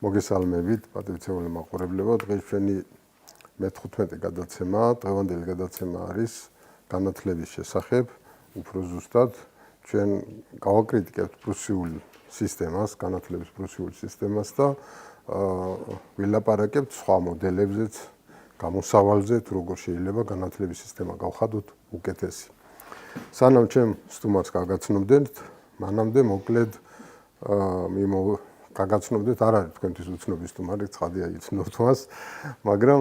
მოგესალმებით, პატივცემული მაყურებლებო. დღეს ჩვენი მე-15 გადაცემა, დღევანდელი გადაცემა არის განათლების შესახებ. უფრო ზუსტად ჩვენ გავაკრიტიკებთ პრუსიულ სისტემას, განათლების პრუსიულ სისტემას და ვილაპარაკებთ სხვა მოდელებზეც, გამოსავალზე, თუ როგორ შეიძლება განათლების სისტემა გავხადოთ უკეთესი. სანამ ჩემ სტუმარს გაგაცნობდეთ, მანამდე მოკლედ გაგაცნობდეთ, არ არის თქვენთვის უცნობი სტუმარი, ცხადია იცნობთ მას, მაგრამ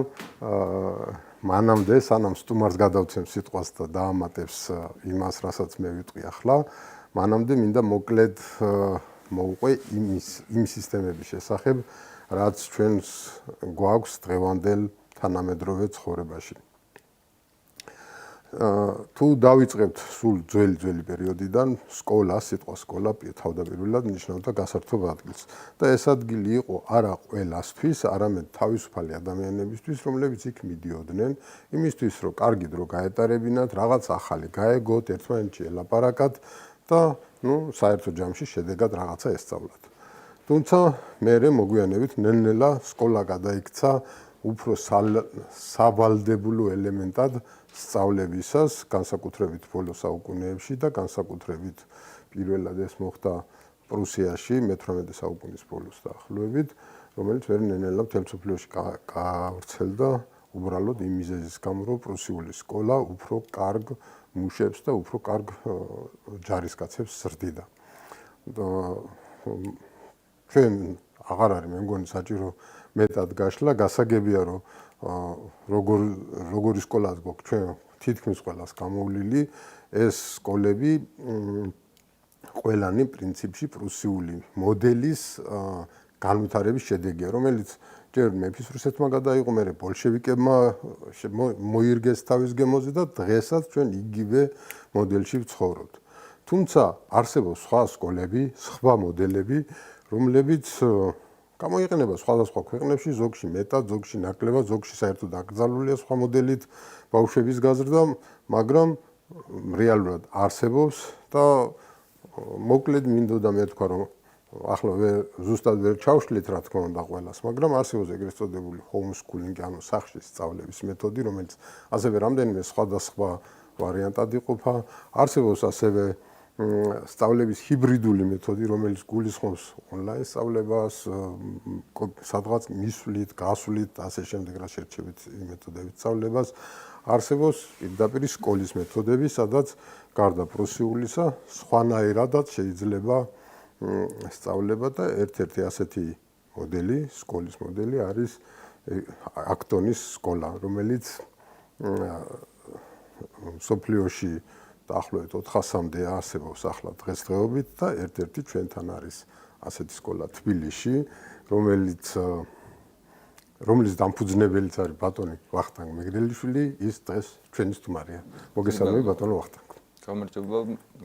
მანამდე, სანამ სტუმარს გადავცემ სიტყვას და დაამატებს იმას, რასაც მე ვიტყვი ახლა, მანამდე მინდა მოკლედ მოვუყვე იმ სისტემების შესახებ, რაც ჩვენს გვაქვს დღევანდელ თანამედროვე ცხოვრებაში. თუ დავიწყებთ სულ ძველი პერიოდიდან, სკოლა, სიტყვა სკოლა თავდაპირველად ნიშნავდა გასართობ ადგილს. და ეს ადგილი იყო არა ყველასთვის, არამედ თავისუფალი ადამიანებისთვის, რომლებიც იქ მიდიოდნენ, იმისთვის, რომ კარგი დრო გაეტარებინათ, რაღაც ახალი გაეგოთ, ერთმანეთში ელაპარაკათ და, საერთო ჯამში შედეგად რაღაცა ესწავლათ. თუმცა მერე მოგვიანებით ნელ-ნელა სკოლა გადაიქცა უფრო სავალდებულო ელემენტად სწავლებისას, განსაკუთრებით ბოლო საუკუნეებში და განსაკუთრებით პირველად ეს მოხდა პრუსიაში მე-18 საუკუნის ბოლოს დაახლოებით, რომელიც ვერ ნელ-ნელა მთელ მსოფლიოში გავრცელდა უბრალოდ იმ მიზეზის გამო, რომ პრუსიული სკოლა უფრო კარგ მუშებს და უფრო კარგ ჯარისკაცებს ზრდიდა. ჩვენ აღარ არის მე მგონი საჭირო მეტად გაშლა, გასაგებია რომ როგორი სკოლაც გვაქვს ჩვენ თითქმის ყველას გამოვლილი, ეს სკოლები ყველანი პრინციპში პრუსიული მოდელის განვითარების შედეგია, რომელიც ჯერ მეფის რუსეთმა გადაიღო, მერე ბოლშევიკებმა მოირგეს თავის გემოზე და დღესაც ჩვენ იგივე მოდელში ვცხოვრობთ. თუმცა არსებობს სხვა სკოლები, სხვა მოდელები, რომლებიც გამოიყენება სხვადასხვა ქვეყნებში, ზოგში მეტად, ზოგში ნაკლებად, ზოგში საერთოდ აკრძალულია სხვა მოდელით ბავშვების გაზრდა, მაგრამ რეალურად არსებობს და მოკლედ მინდოდა მე თქვა, რომ ახლა ზუსტად ვერ ჩავშლით რა თქმა უნდა ყველას, მაგრამ არსებობს ეგრეთ წოდებული homeschooling, ანუ სახლში სწავლების მეთოდი, რომელიც ასევე რამდენიმე სხვადასხვა ვარიანტად იყოფა, არსებობს ასევე სწავლების ჰიბრიდული მეთოდი, რომელიც გულისხმობს ონლაინ სწავლებას, სადღაც მისვლით, გასვლით, ასე შემდეგ რა შერჩებით მეთოდებით სწავლებას. არსებობს პირდაპირ სკოლის მეთოდები, სადაც გარდა პრუსიულისა, სხვანაირადაც შეიძლება სწავლება და ერთ-ერთი ასეთი მოდელი, სკოლის მოდელი არის აქტონის სკოლა, რომელიც მსოფლიოში დაახლოებით 400-მდე არსებობს ახლა დღესდღეობით და ერთ-ერთი ჩვენთან არის ასეთი სკოლა თბილისში, რომლის დამფუძნებელიც არის ბატონი ვახტანგ მეგრელიშვილი, ის დღეს ჩვენი სტუმარია. მოგესალმებით ბატონო ვახტანგ. გამარჯობა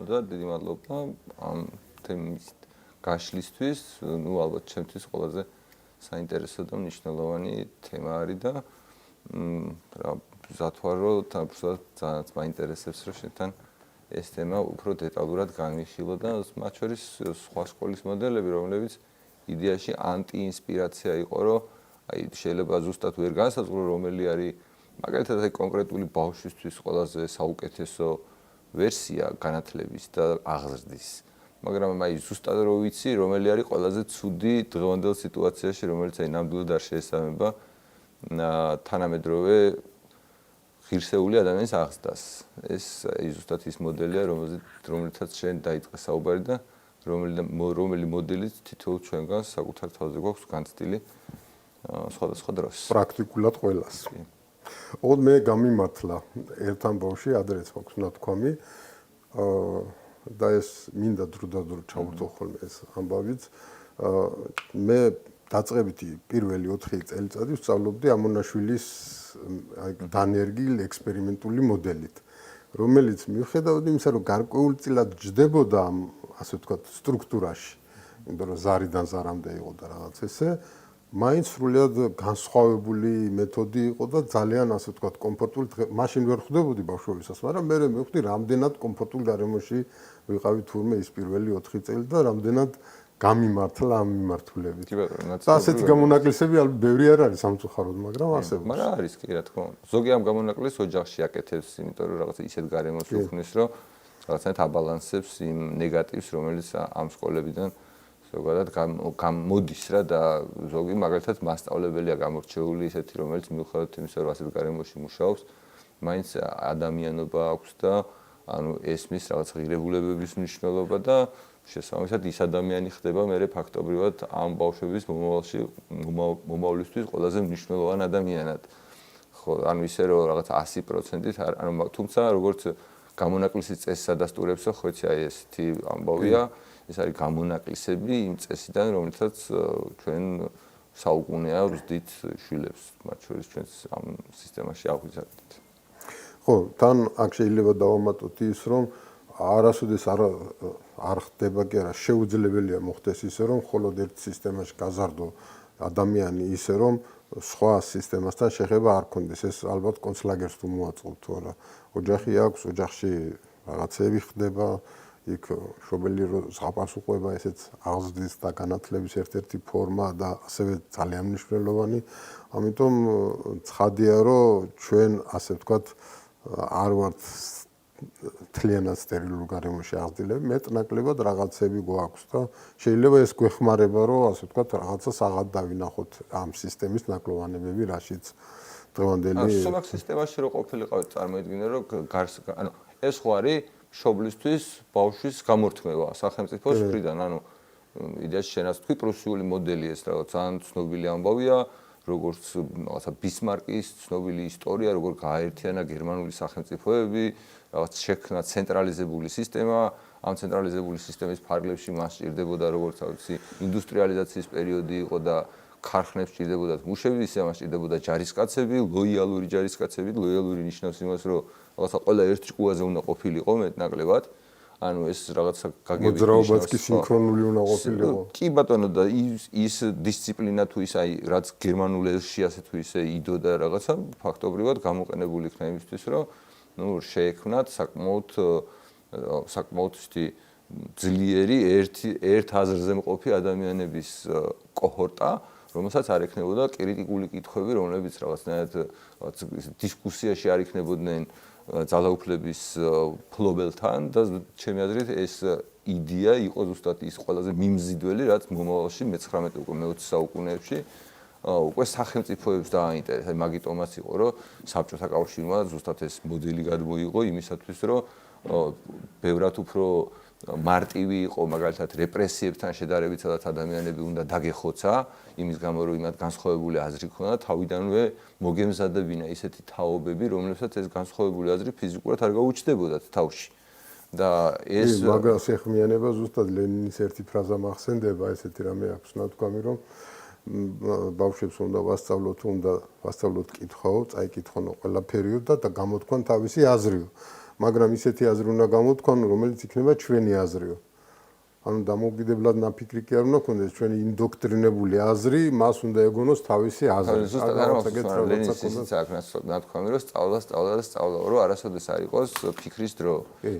და დიდი მადლობა ამ თემის გაშლისთვის. ალბათ ჩემთვის ყველაზე საინტერესო და მნიშვნელოვანი თემა არის და ზათვარო თამშრომლად ძალიან მაინტერესებს რომ შენთან ეს თემა უფრო დეტალურად განვიხილო და მათ შორის სხვა სკოლის მოდელები, რომლებიც იდეაში ანტიინსპირაცია იყო, რომ შეიძლება ზუსტად ვერ განსაზღვრო, რომელი არის მაგალითად კონკრეტული ბავშვისთვის ყველაზე საუკეთესო ვერსია განათლების და აღზრდის. მაგრამ ზუსტად რო ვიცი, რომელი არის ყველაზე ცუდი დღევანდელ სიტუაციაში, რომელიც ნამდვილად არ შეესაბამება თანამედროვე ღირსეული ადამიანის აღზრდას. ეს ზუსტად ის მოდელია, რომელიცაც შენ დაიწყე საუბარი და რომელი მოდელიც თითოეულ ჩვენგანს საკუთარ თავზე გვაქვს განცდილი სხვადასხვა დროს. პრაქტიკულად ყველას. ოღონდ მე გამიმართლა ერთ ამბავში, ადრეც მაქვს ნათქვამი, და ეს მინდა დრო ჩავურთო ხოლმე ეს ამბავიც. მე დაწყებითი პირველი 4 წელიწადი ვსწავლობდი ამონაშვილის დანერგილ ექსპერიმენტული მოდელით, რომელიც მიუხედავად იმისა, რომ გარკვეულწილად ჯდებოდა ამ ასე ვთქვათ სტრუქტურაში, იმიტომ რომ ზარიდან ზარამდე იყო და რაღაც ესე, მაინც სრულიად განსხვავებული მეთოდი იყო და ძალიან ასე ვთქვათ კომფორტული, მაშინ ვერ ხვდებოდი ბავშვობისას, მაგრამ მე მივხვდი რამდენად კომფორტულ გარემოში ვიყავი თურმე ის პირველი 4 წელი და რამდენად გამიმართლა ამ მიმართულებით. კი ბატონო, და ასეთი გამონაკლისები ალბათ ბევრი არ არის სამწუხაროდ, მაგრამ არსებობს. მაგრამ არის კი რა თქმა უნდა. ზოგი ამ გამონაკლისს ოჯახში აკეთებს, იმიტომ რომ რაღაცა ისეთ გარემოს უქმნის, რომ რაღაცნაირად აბალანსებს იმ ნეგატივს, რომელიც ამ სკოლებიდან ზოგადად გამოდის რა და ზოგი მაგალითად მასწავლებელია გამორჩეული ისეთი, რომელიც მიუხედავად იმისა, რომ ასეთ გარემოში მუშაობს, მაინც ადამიანობა აქვს და ანუ ესმის რაღაც ღირებულებების მნიშვნელობა და შესაბამისად ის ადამიანი ხდება მე ფაქტობრივად ამ ბავშვების მომავალში მომავლისთვის ყველაზე მნიშვნელოვანი ადამიანად. ხო, ანუ ისე რომ რაღაც 100%-ით ანუ თუმცა როგორც გამონაკლისის წესს ადასტურებსო, ხო იცი აი ესეთი ამბავია, ეს არის გამონაკლისები იმ წესიდან, რომელთაც ჩვენ საუკუნეა ვზდით შვილებს, მათ შორის ჩვენს ამ სისტემაში აღვიძარდით. ხო, თან აქ შეიძლება დავამატოთ ის, რომ არასოდეს არ ხდება კი არა, შეუძლებელია მოხდეს ისე, რომ მხოლოდ ერთ სისტემაში გაზარდო ადამიანი ისე, რომ სხვა სისტემასთან შეხება არ ქონდეს. ეს ალბათ კონცლაგერს თუ მოაწყობთ თუ არა. ოჯახი აქვს, ოჯახში რაღაცები ხდება, იქ შობელი ზღაპარს უყვება, ესეც აღზრდის და განათლების ერთ-ერთი ფორმა და ასევე ძალიან მნიშვნელოვანი. ამიტომ ცხადია, რომ ჩვენ ასე ვთქვათ არ ვართ თლიანად სტერილურ გარემოში აღზრდილები, მეტნაკლებად რაღაცები გვაქვს და შეიძლება ეს გვეხმარება, რომ ასე ვთქვათ რაღაცა საღად დავინახოთ ამ სისტემის ნაკლოვანებები, რაშიც დღევანდელი სომაქ სისტემაში რო ყოფილიყავით, წარმოიდგინე რომ ანუ ეს ხო არის მშობლისთვის ბავშვის გამორთმევა სახელმწიფოს მხრიდან, ანუ იდეაში შენაც თქვი პრუსიული მოდელი ეს რაღაც ძალიან ცნობილი ამბავია, როგორც რაღაცა ბისმარკის ცნობილი ისტორია, როგორ გააერთიანა გერმანული სახელმწიფოები, რაღაც შექმნა ცენტრალიზებული სისტემა, ამ ცენტრალიზებული სისტემის ფარგლებში მას სჭირდებოდა როგორც ვიცი, ინდუსტრიალიზაციის პერიოდი იყო და ქარხნებს სჭირდებოდა მუშები, ისე მას სჭირდებოდა ჯარისკაცები, ლოიალური ჯარისკაცები, ლოიალური ნიშნავს იმას, რომ რაღაცა ყველა ერთ ჭკუაზე უნდა ყოფილიყო მეტნაკლებად. ანუ ეს რაღაცა გაგებით მოძრაობაც კი სინქრონული უნდა ყოფილიყო. კი ბატონო და ის დისციპლინა თუ ის აი რაც გერმანულ ელში ასე თუ ისე იდოდა რაღაცა ფაქტობრივად გამოყენებული იქნა იმისთვის რომ ნუ შეექმნათ საკმაოდ ძლიერი ერთ აზრზე მყოფი ადამიანების კოჰორტა, რომელსაც არ ექნებოდა კრიტიკული კითხვები, რომლებიც რაღაცნაირად დისკუსიაში არ იქნებოდნენ ძალაუფლების ფლობელთან და ჩემი აზრით ეს იდეა იყო ზუსტად ის ყველაზე მიმზიდველი, რაც მომავალში მე-19 უკვე მე-20 საუკუნეებში უკვე სახელმწიფოებს დააინტერესა. მაგიტომაც იყო, რომ საბჭოთა კავშირმა ზუსტად ეს მოდელი გადმოიღო იმისათვის, რომ ბევრად უფრო მარტივი იყო მაგალითად რეპრესიებთან შედარებით, სადაც ადამიანები უნდა დაგეხოცა, იმის გამო რომ იმათ განსხვავებული აზრი ქონდა, თავიდანვე მოგემზადებინა ისეთი თაობები, რომლებსაც ეს განსხვავებული აზრი ფიზიკურად არ გაუჩნდებოდათ თავში. და ეს მაგას ეხმიანება ზუსტად ლენინის ერთი ფრაზა მახსენდება, ესეთი რამე აქვს ნათქვამი, რომ ბავშვებს უნდა ვასწავლოთ კითხვაო, წაიკითხონო ყველაფერიო და გამოთქვან თავისი აზრიო. მაგრამ ისეთი აზრი უნდა გამოთქვან, რომელიც იქნება ჩვენი აზრიო. ანუ დამოუკიდებლად ნაფიქრი კი არ უნდა ქონდეს ჩვენი ინდოქტრინებული აზრი, მას უნდა ეგონოს თავისი აზრი. ზუსტად არ ლენის ისიც აქვს ნათქვამი, რომ სწავლა, რომ არასოდეს არ იყოს ფიქრის დრო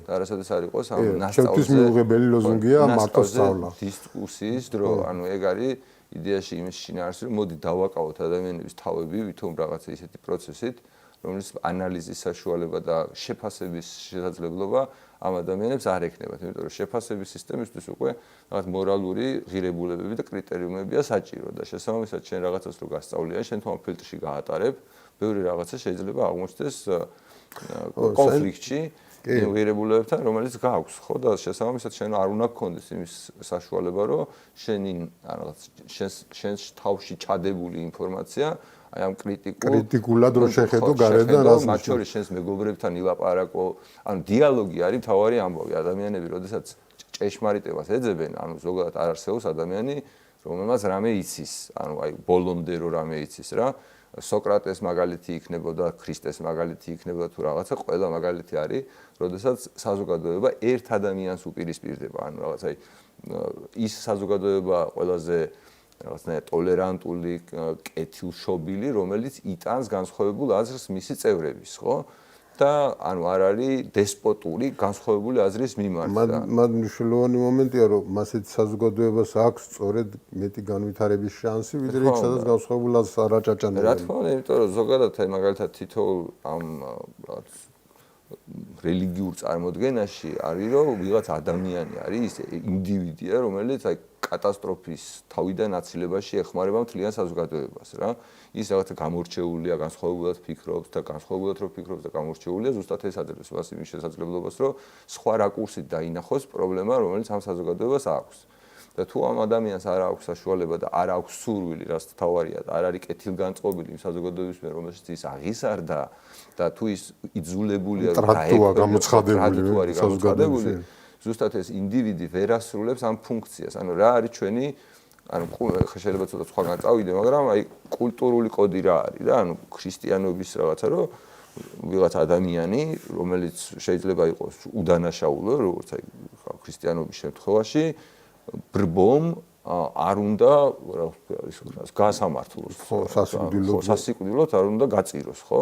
და არასოდეს არ იყოს ამ ნასწავლზე. ჩემთვის მიუღებელი ლოზუნგია მარტო სწავლა. დისკუსიის დრო, ანუ ეგ არის იდეაში იმის შინაარსი, რომ მოდი დავაკავოთ ადამიანების თავები ვითომ რაღაცა ისეთი პროცესით, რომელიც ანალიზის საშუალება და შეფასების შესაძლებლობა ამ ადამიანებს არ ექნებათ, იმიტომ რომ შეფასების სისტემისთვის უკვე რაღაც მორალური ღირებულებები და კრიტერიუმებია საჭირო და შესაბამისად შენ რაღაცას რო გასწავლია, შენ თუ ამ ფილტრში გაატარებ, ბევრი რაღაცა შეიძლება აღმოჩნდეს კონფლიქტში იმ ღირებულებებთან, რომელიც გააქვს, ხო და შესაბამისად შენ არ უნდა გქონდეს იმის საშუალება, რომ შენს თავში ჩადებული ინფორმაცია აი ამ კრიტიკულად რო შეხედო გარედან რას მათ შორის შენს მეგობრებთან ილაპარაკო, ანუ დიალოგი არის მთავარი ამბავი. ადამიანები, როდესაც ჭეშმარიტებას ეძებენ, ანუ ზოგადად არ არსებობს ადამიანი, რომელმაც რამე იცის, ანუ აი ბოლომდე რო რამე იცის რა. სოკრატეს მაგალითი იქნებოდა, ქრისტეს მაგალითი იქნებოდა თუ რაღაცა, ყველა მაგალითი არის, როდესაც საზოგადოება ერთ ადამიანს უპირისპირდება, ანუ რაღაც აი ის საზოგადოება ყველაზე რაღაცნაირად ტოლერანტული, კეთილშობილი, რომელიც იტანს განსხვავებულ აზრს მისი წევრების, ხო? და ანუ არ არის დესპოტური განსხვავებული აზრის მიმართ. მათ მნიშვნელოვანი მომენტია, რომ მასეთ საზოგადოებას აქვს სწორედ მეტი განვითარების შანსი, ვიდრე იქ სადაც განსხვავებულ აზრს არ აჭაჭანებენ. რა თქმა უნდა, იმიტომ რომ ზოგადად მაგალითად თითოეულ ამ რაღაც რელიგიურ წარმოდგენაში არის რომ ვიღაც ადამიანი არის ის ინდივიდია, რომელიც აი კატასტროფის თავიდან აცილებაში ეხმარება მთლიან საზოგადოებას რა. ის რაღაცა გამორჩეულია, განსხვავებულად ფიქრობს და განსხვავებულად რო ფიქრობს და გამორჩეულია, ზუსტად ეს აძლევს მას იმის შესაძლებლობას, რომ სხვა რაკურსით დაინახოს პრობლემა, რომელიც ამ საზოგადოებას აქვს. და თუ ამ ადამიანს არ აქვს საშუალება და არ აქვს სურვილი, რაც თავარია და არ არის კეთილგანწყობილი იმ საზოგადოების მიერ, რომელშიც ის აღიზარდა და თუ ის იძულებულია რომ გამოცხადებული საზოგადოებული, ზუსტად ეს ინდივიდი ვერ ასრულებს ამ ფუნქციას. ანუ რა არის ჩვენი ანუ შეიძლება ცოტა სხვაგან წავიდე, მაგრამ აი კულტურული კოდი რა არის რა, ანუ ქრისტიანობის რაღაცა, რომ ვიღაც ადამიანი, რომელიც შეიძლება იყოს უდანაშაულო, როგორც აი ქრისტიანობის შემთხვევაში, ბრბომ არ უნდა გასამართლოს, სასიკვდილოდ არ უნდა გაწიროს, ხო?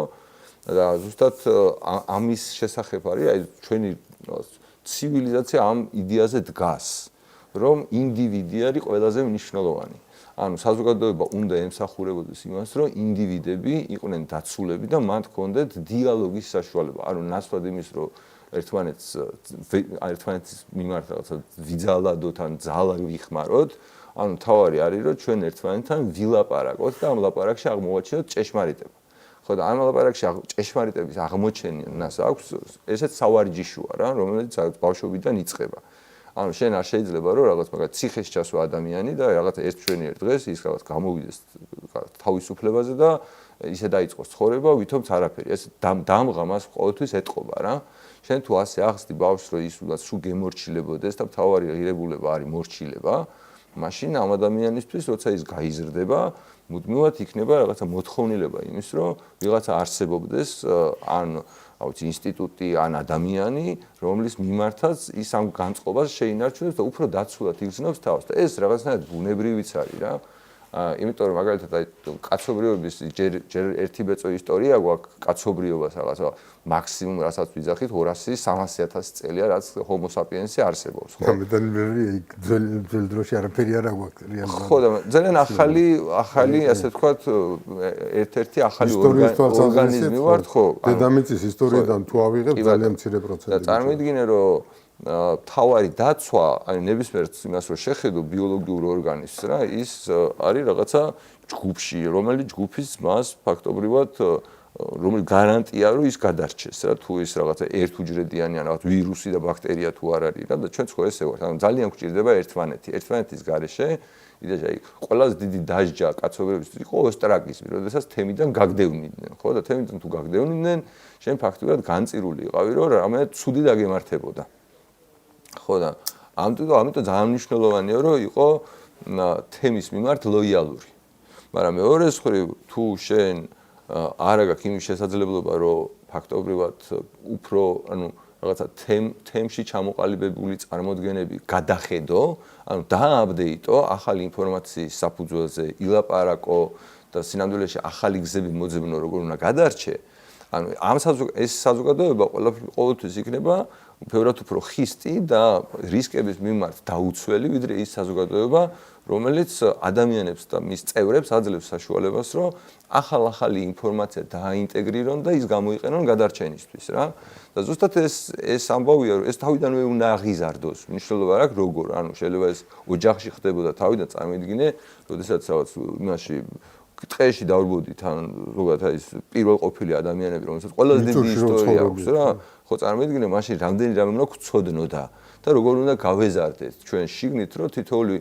და ზუსტად ამის შესახებ არის აი ჩვენი ცივილიზაცია ამ იდეაზე დგას, რომ ინდივიდი არის ყველაზე მნიშვნელოვანი. ანუ საზოგადოება უნდა ემსახურებოდეს იმას, რომ ინდივიდები იყვნენ დაცულები და მათ ჰქონდეთ დიალოგის საშუალება. ანუ ნაცვლად იმის, რომ ერთმანეთის მიმართ რაღაცა ვიძალადოთ ან ძალა ვიხმაროთ, ანუ თავარი არის, რომ ჩვენ ერთმანეთთან ვილაპარაკოთ და ამ ლაპარაკში აღმოვაჩინოთ ჭეშმარიტება. ხო და ამ ლაპარაკში ჭეშმარიტების აღმოჩენას აქვს ესეც სავარჯიშოა რა, რომელიც ბავშვობიდან იწყება. ანუ შენ არ შეიძლება რომ რაღაც მაგათ ციხეს ჩასვა ადამიანი და რაღაც ერთ ჩვენიერ დღეს ის რაღაც გამოვიდეს თავისუფლებაზე და ისე დაიწყოს ცხოვრება, ვითომც არაფერი. ეს დამღა მას ყოველთვის ეტყობა რა. შენ თუ ასე ახსნი ბავშვს რომ ის სულ გემორჩილებოდეს და თავარი ღირებულება არის მორჩილება, მაშინ ამ ადამიანისთვის როცა ის გაიზრდება, მუდმივად იქნება რაღაცა მოთხოვნილება იმის, რომ ვიღაცა არსებობდეს ან აუცი ინსტიტუტი ან ადამიანი, რომლის მიმართაც ის ამ განწყობას შეინარჩუნებს და უფრო დაცულად იგრძნობს თავს და ეს რაღაცნაირად ბუნებრივიც არის რა. იმიტომ რომ მაგალითად აი კაცობრიობის ჯერ ერთი ბეწო ისტორია გვაქვს კაცობრიობას რაღაცა მაქსიმუმ რასაც ვიძახით 200-300,000 წელია რაც ჰომო საპიენსი არსებობს ხო? ძველ დროში არაფერი არ აქვს რეალურად. ხო და ძალიან ახალი ასე ვთქვათ ერთ-ერთი ახალი ორგანიზმი ვართ ხო? დედამიწის ისტორიიდან თუ ავიღებ ძალიან მცირე პროცენტი. და წარმოიდგინე რომ თავარი დაცვა, აი ნებისმიერ იმას რომ შეხედო ბიოლოგიურ ორგანიზმს რა, ის არის რაღაცა ჯგუფში, რომელიც ჯგუფის მას ფაქტობრივად რომელიც გარანტია რომ ის გადარჩეს რა, თუ ის რაღაცა ერთუჯრედიანი ან რაღაც ვირუსი და ბაქტერია თუ არ არის რა და ჩვენც ხო ესე ვართ. ანუ ძალიან გვჭირდება ერთმანეთის გარეშე. იდეა აი ყველაზე დიდი დაჟჯა კაცობრიობისთვის იყო ოსტრაკიზმი, როდესაც თემიდან გაგდევნიდნენ, ხო და თემიდან თუ გაგდევნიდნენ, შენ ფაქტობრივად განწირული იყავი რომ რამე ცუდი დაგემართებოდა. ხო და ამიტომ ძალიან მნიშვნელოვანია რომ იყო თემის მიმართ ლოიალური. მაგრამ მეორე მხრივ თუ შენ არ აქვს იმის შესაძლებლობა რომ ფაქტობრივად უფრო ანუ რაღაცა თემში ჩამოყალიბებული წარმოდგენები გადახედო, ანუ დააპდეიტო ახალი ინფორმაციის საფუძველზე, ილაპარაკო და სინამდვილეში ახალი გზები მოძებნო როგორ უნდა გადარჩე. ანუ ეს საზოგადოება ყოველთვის იქნება ბევრად უფრო ხისტი და რისკების მიმართ დაუცველი, ვიდრე ის საზოგადოება, რომელიც ადამიანებს და მის წევრებს აძლევს საშუალებას, რომ ახალი ინფორმაცია დააინტეგრირონ და ის გამოიყენონ გადარჩენისთვის რა. და ზუსტად ეს ამბავია, რომ ეს თავიდანვე უნდა აღიზარდოს. მნიშვნელობა არ აქვს როგორ, ანუ შეიძლება ეს ოჯახში ხდებოდა თავიდან წარმოიდგინე, როდესაც რაღაც იმაში ტყეში დავრბოდით ან ზოგადად ის პირველ ყოფილი ადამიანები, რომელსაც ყველაზე დიდი ისტორია აქვს რა. ხო წარმოიდგინე, მაშინ რამდენი რამე უნდა გვცოდნოდა და როგორ უნდა გავეზარდეთ ჩვენ შიგნით, რომ თითოეული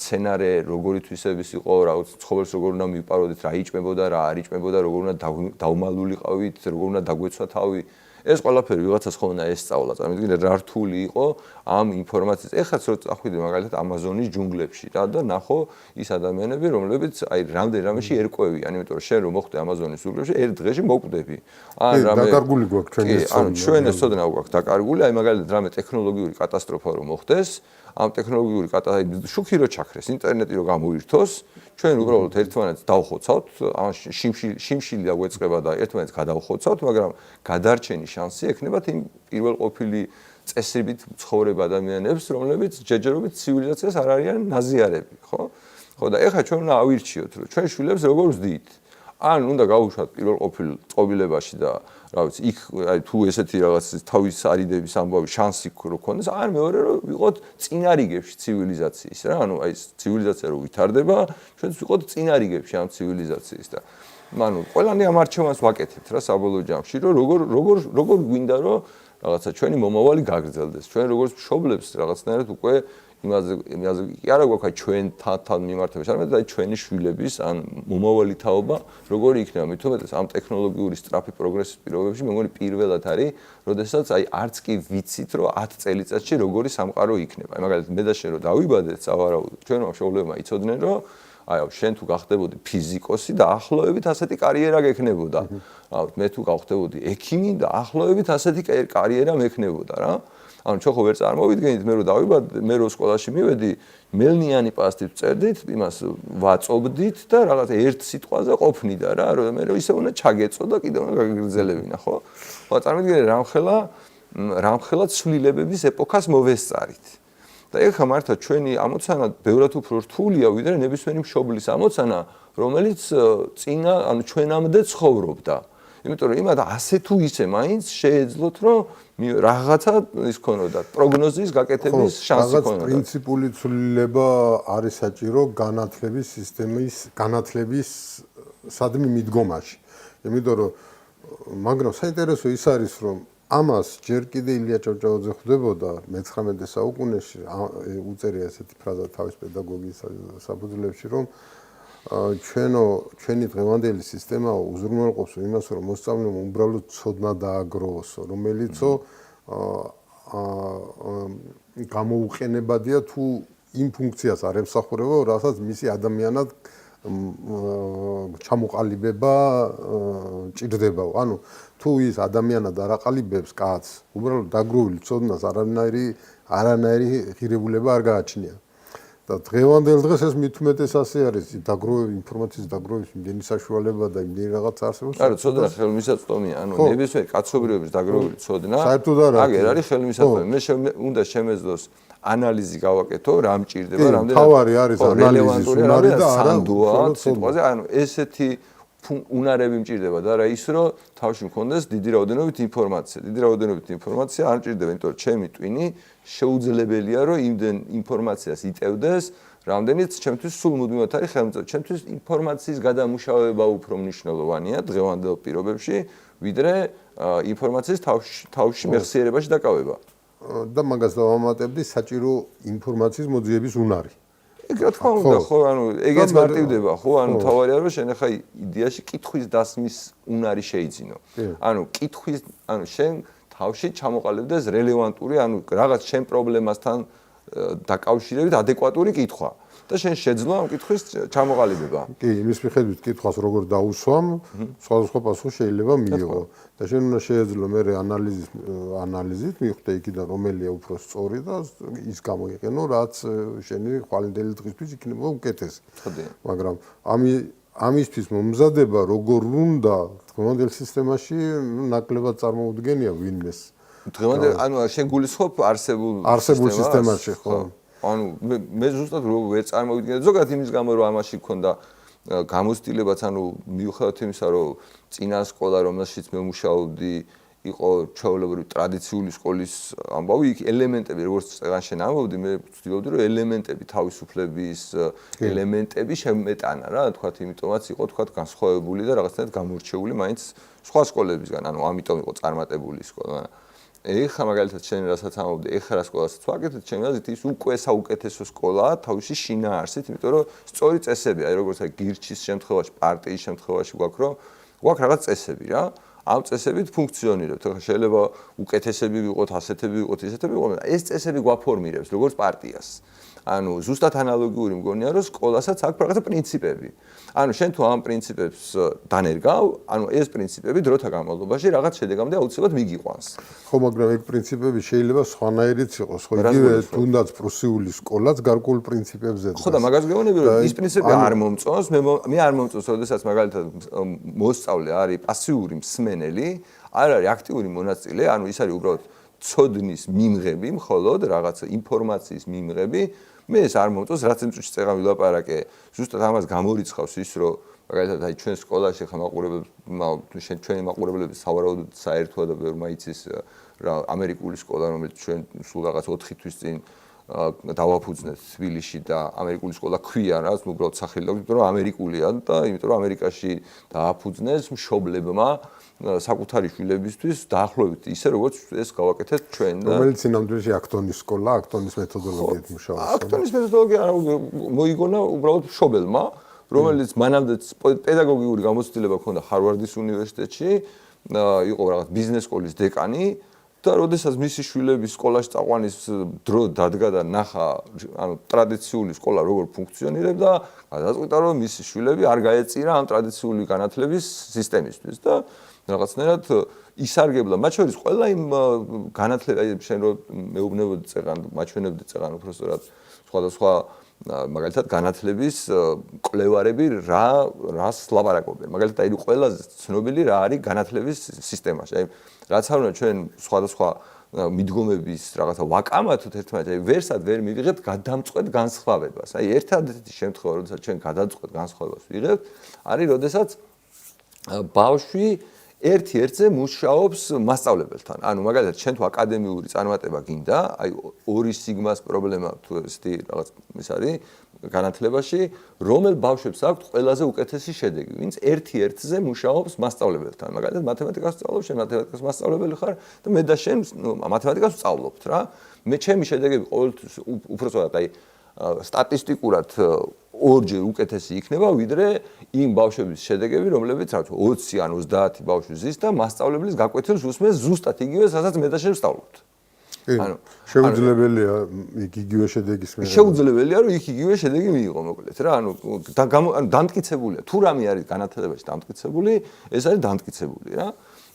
სცენარე როგორი თვისების იყო, რაღაც ცხოველს როგორ უნდა მივპაროდეთ, რა იჭმებოდა, რა არ იჭმებოდა, როგორ უნდა დავმალულიყავით, როგორ უნდა დაგვეცვა თავი. ეს ყველაფერი ვიღაცას ხო უნდა ესწავლა, წარმოიდგინე რა რთული იყო ამ ინფორმაციის. ეხლაც რო წახვიდე მაგალითად ამაზონის ჯუნგლებში რა და ნახო ის ადამიანები, რომლებიც აი რამდენ რამეში ერკვევიან, იმიტომ რომ შენ რომ მოხვდე ამაზონის ჯუნგლებში, ერთ დღეში მოკვდები. ან რამე დაკარგული გვაქვს ჩვენი ეს. ანუ ჩვენ ეს ოდნა გვაქვს დაკარგული, აი მაგალითად რამე ტექნოლოგიური კატასტროფა რომ მოხდეს, ამ ტექნოლოგიური შუქი რო ჩაქრეს, ინტერნეტი რო გამოირთოს, ჩვენ უბრალოდ ერთმანეთს დავხოცავთ, ან შიმშილი დაგვეწყება და ერთმანეთს გადავხოცავთ, მაგრამ გადარჩენის შანსი ექნებათ იმ პირველ ყოფილი წესრიგით ცხოვრებ ადამიანებს, რომლებიც ჯერჯერობით ცივილიზაციას არ არიან ნაზიარები, ხო? ხო და ეხლა ჩვენ უნდა ავირჩიოთ, რომ ჩვენ შვილებს როგორ ვზდით. ან უნდა გავუშვათ პირველ ყოფილ წყობილებაში და რა ვიცი, იქ აი თუ ესეთი რაღაც თავის არიდების ამბავი შანსი გქონდეს, ან მეორე რომ ვიყოთ წინარიგებში ცივილიზაციის რა, ანუ აი ცივილიზაცია რო ვითარდება, ჩვენც ვიყოთ წინარიგებში ამ ცივილიზაციის და ანუ ყველანი ამ არჩევანს ვაკეთებთ რა საბოლოო ჯამში, რომ როგორ გვინდა რომ რაღაცა ჩვენი მომავალი გაგრძელდეს. ჩვენ როგორც მშობლებს რაღაცნაირად უკვე იმაზე კი არა გვაქვს ჩვენ თან მიმართებაში, არამედ აი ჩვენი შვილების ან მომავალი თაობა როგორი იქნება, მით უმეტეს ამ ტექნოლოგიური სწრაფი პროგრესის პირობებში, მე მგონი პირველად არის, როდესაც აი არც კი ვიცით, რომ 10 წელიწადში როგორი სამყარო იქნება. აი მაგალითად მე და შენ რომ დავიბადეთ, სავარაუდოდ, ჩვენმა მშობლებმა იცოდნენ, რომ აი შენ თუ გახდებოდი ფიზიკოსი და ახლოებით ასეთი კარიერა გექნებოდა. მე თუ გავხდებოდი ექიმი და ახლოებით ასეთი კარიერა მექნებოდა რა. ანუ ჩვენ ხო ვერ წარმოვიდგენით მე რომ დავიბადე, მე რომ სკოლაში მივედი, მელნიანი პასტით წერდით, იმას ვაწობდით და რაღაც ერთ სიტყვაზე ყოფნიდა რა, რომ მე რომ ისე უნდა ჩაგეწო და კიდევ უნდა გაგრძელებინა, ხო? ხო, წარმოვიდგინე რამხელა ცვლილებების ეპოქას მოვესწარით. და ეხლა მართლა ჩვენი ამოცანა ბევრად უფრო რთულია, ვიდრე ნებისმიერი მშობლის ამოცანა, რომელიც წინა, ანუ ჩვენამდე ცხოვრობდა. იმიტომ რომ იმათ ასე თუ ისე მაინც შეეძლოთ რომ რაღაცა ის ქონოდა პროგნოზის გაკეთების შანსი ქონოდა. რაღაც პრინციპული ცვლილება არის საჭირო განათლების სისტემის განათლების სადმი მიდგომაში. იმიტომ რომ მაგრამ საინტერესო ის არის რომ ამას ჯერ კიდე ილია ჭავჭავაძე ხვდებოდა მე-19 საუკუნეში უწერია ესეთი ფრაზა თავის პედაგოგიის საფუძვლებში რომ ჩვენი დღევანდელი სისტემა უზრუნველყოფს იმას, რომ მოსწავლემ უბრალოდ ცოდნა დააგროვოსო, რომელიცო გამოუყენებადია თუ იმ ფუნქციას არ ემსახურება, რასაც მისი ადამიანად ჩამოყალიბება ჭირდებაო. ანუ თუ ის ადამიანად არ აყალიბებს კაცს, უბრალოდ დაგროვილი ცოდნას არანაირი ღირებულება არ გააჩნია. და დღევანდელ დღეს ეს მით უმეტეს ასე არის, ინფორმაციის დაგროვების იმდენი საშუალება და იმდენი რაღაც არსებობს. არა, ცოდნა ხელმისაწვდომია, ანუ ნებისმიერი კაცობრიობის დაგროვილი ცოდნა. საერთოდ არა. აგერ არის ხელმისაწვდომი. მე უნდა შემეძლოს ანალიზი გავაკეთო, რა მჭირდება, რამდენად თავარი არის ანალიზის უნარი და არა სიტყვაზე, ანუ ესეთი უნარები მჭირდება და რა ის რომ თავში მქონდეს დიდი რაოდენობით ინფორმაცია. დიდი რაოდენობით ინფორმაცია არ მჭირდება, იმიტომ რომ ჩემი ტვინი შეუძლებელია რომ იმდენ ინფორმაციას იტევდეს, რამდენიც ჩემთვის სულ მუდმივად არის ხელმისაწვდომი. ჩემთვის ინფორმაციის გადამუშავება უფრო მნიშვნელოვანია დღევანდელ პირობებში, ვიდრე ინფორმაციის თავში მეხსიერებაში დაკავება. და მაგას დავამატებდი საჭირო ინფორმაციის მოძიების უნარი. რა თქმა უნდა, ხო, ანუ ეგეც მარტივდება, ხო, ანუ თავარია რომ შენ ახლა იდეაში კითხვის დასმის უნარი შეიძინო. ანუ ანუ შენ თავში ჩამოყალიბდეს რელევანტური, ანუ რაღაც შენ პრობლემასთან დაკავშირებით ადეკვატური კითხვა. და შენ შეძლო ამ კითხვის ჩამოყალიბება. კი, იმის მიხედვით კითხვას როგორ დაუსვამ, სხვადასხვა პასუხი შეიძლება მიიღო. და შენ უნდა შეეძლო მე ანალიზით მიხვდე იქიდან რომელია უფრო სწორი და ის გამოიყენო, რაც შენი ხვალინდელი დღისთვის იქნება უკეთესი. მაგრამ ამისთვის მომზადება როგორ უნდა დღევანდელ სისტემაში ნაკლებად წარმოუდგენია ვინმეს. დღევანდელ ანუ შენ გულისხმობ არსებულ სისტემაში, ხო? ანუ მე ზუსტად რო ვერ წარმოვიდგენე ზოგადად იმის გამო რომ ამაში მქონდა გამოცდილებაც ანუ მიუხედავად იმისა რომ წინა სკოლა რომელშიც მე მუშაობდი იყო ჩვეულებრივი ტრადიციული სკოლის ამბავი იქ ელემენტები როგორც წეგან შენ ამბობდი მე ვცდილობდი რომ ელემენტები თავისუფლების ელემენტები შემეტანა რა თქვათ იმიტომაც იყო თქვათ განსხვავებული და რაღაცნაირად გამორჩეული მაინც სხვა სკოლებისგან ანუ ამიტომ იყო წარმატებული სკოლა ეხლა მაგალითად შენ რასაც ამბობდი ეხლა რა სკოლასაც ვაკეთებ ჩემი აზრით ის უკვე საუკეთესო სკოლაა თავისი შინაარსით იმიტომ რომ სწორი წესები აი როგორც აი გირჩის შემთხვევაში პარტიის შემთხვევაში გვაქვს რომ გვაქვს რაღაც წესები რა ამ წესებით ფუნქციონირებთ ახლა შეიძლება უკეთესები ვიყოთ ასეთები ვიყოთ ისეთები ვიყოთ ეს წესები გვაფორმირებს როგორც პარტიას ანუ ზუსტად ანალოგიური მგონია რომ სკოლასაც აქვს რაღაცა პრინციპები ანუ შენ თუ ამ პრინციპებს დანერგავ ანუ ეს პრინციპები დროთა განმავლობაში რაღაც შედეგამდე აუცილებლად მიგიყვანს ხო მაგრამ ეგ პრინციპები შეიძლება სხვანაირიც იყოს ხო იგივე თუნდაც პრუსიული სკოლაც გარკვეულ პრინციპებზე ხო და მაგას გეუბნები რომ ის პრინციპები არ მომწონს მე არ მომწონს როდესაც მაგალითად მოსწავლე არის პასიური მსმენელი არ არის აქტიური მონაწილე, ანუ ის არის უბრალოდ ცოდნის მიმღები, მხოლოდ რაღაცა ინფორმაციის მიმღები. მე ეს არ მომწონს, რაც იმ წუთში წეღავ ვილაპარაკე, ზუსტად ამას გამორიცხავს ის, რომ მაგალითად აი ჩვენ სკოლაში ხა მაყურებლებს ჩვენი მაყურებლები სავარაუდოდ საერთოა და ვერ მაიცის რა ამერიკული სკოლა, რომელიც ჩვენ სულ რაღაც 4 თვის წინ დავაფუძნეთ თბილისში და ამერიკული სკოლა ქვია რა, უბრალოდ სახელი აქვს, იმიტომ რომ ამერიკულია და იმიტომ რომ ამერიკაში დააფუძნეს მშობლებმა საკუთარი შვილებისთვის დაახლოებით ისე როგორც ეს გავაკეთეთ ჩვენ და რომელიც ნამდვილად აქტონის სკოლა, აქტონის მეთოდოლოგიით მუშაობს. აქტონის მეთოდოლოგია მოიგონა უბრალოდ მშობელმა, რომელიც მანამდე პედაგოგიური გამოცდილება ჰქონდა ჰარვარდის უნივერსიტეტში, იყო რაღაც ბიზნეს სკოლის დეკანი და როდესაც მისი შვილები სკოლაში წაყვანის დრო დადგა და ნახა, ანუ ტრადიციული სკოლა როგორ ფუნქციონირებდა, გადაწყვიტა რომ მისი შვილები არ გაეწირა ამ ტრადიციული განათლების სისტემისთვის და რაღაცნაირად ისარგებლა, მათ შორის ყველა იმ განათლება, შენ რო მეუბნებოდი წეღან, მაჩვენებდი წეღან უბრალოდ სხვადასხვა მაგალითად განათლების კვლევარები რას ლაპარაკობენ. მაგალითად აი ყველაზე ცნობილი რა არის განათლების სისტემაში. აი რაც არ უნდა ჩვენ სხვადასხვა მიდგომების რაღაცა ვაკამათოთ ერთმანეთს, აი ვერსად ვერ მივიღებთ გადამწყვეტ განსხვავებას. აი ერთადერთი შემთხვევა, როდესაც ჩვენ გადამწყვეტ განსხვავებას ვიღებთ, არის როდესაც ბავშვი ერთ-ერთზე მუშაობს მასწავლებელთან. ანუ მაგალითად ჩვენ თუ აკადემიური წარმატება გინდა, აი 2 სიგმას პრობლემა თუ ესეთი რაღაც ის არის განათლებაში, რომელ ბავშვებს აქვს ყველაზე უკეთესი შედეგი, ვინც ერთ-ერთზე მუშაობს მასწავლებელთან. მაგალითად მათემატიკას სწავლობ, შენ მათემატიკას მასწავლებელი ხარ და მე და შენ მათემატიკას ვსწავლობთ რა. მე ჩემი შედეგები ყოველთვის უпростоად აი სტატისტიკურად ორჯერ უკეთესი იქნება ვიდრე იმ ბავშვების შედეგები, რომლებიც რა თქმა უნდა 20 ან 30 ბავშვი ზის და მასწავლებლის გაკვეთილს უსმენს ზუსტად იგივე, სადაც მე და შენ ვსწავლობთ. ანუ შეუძლებელია იქ იგივე შედეგის მიღება. შეუძლებელია რომ იქ იგივე შედეგი მიიღო მოკლედ რა. ანუ დამტკიცებულია. თუ რამე არის განათლებაში დამტკიცებული, ეს არის დამტკიცებული რა.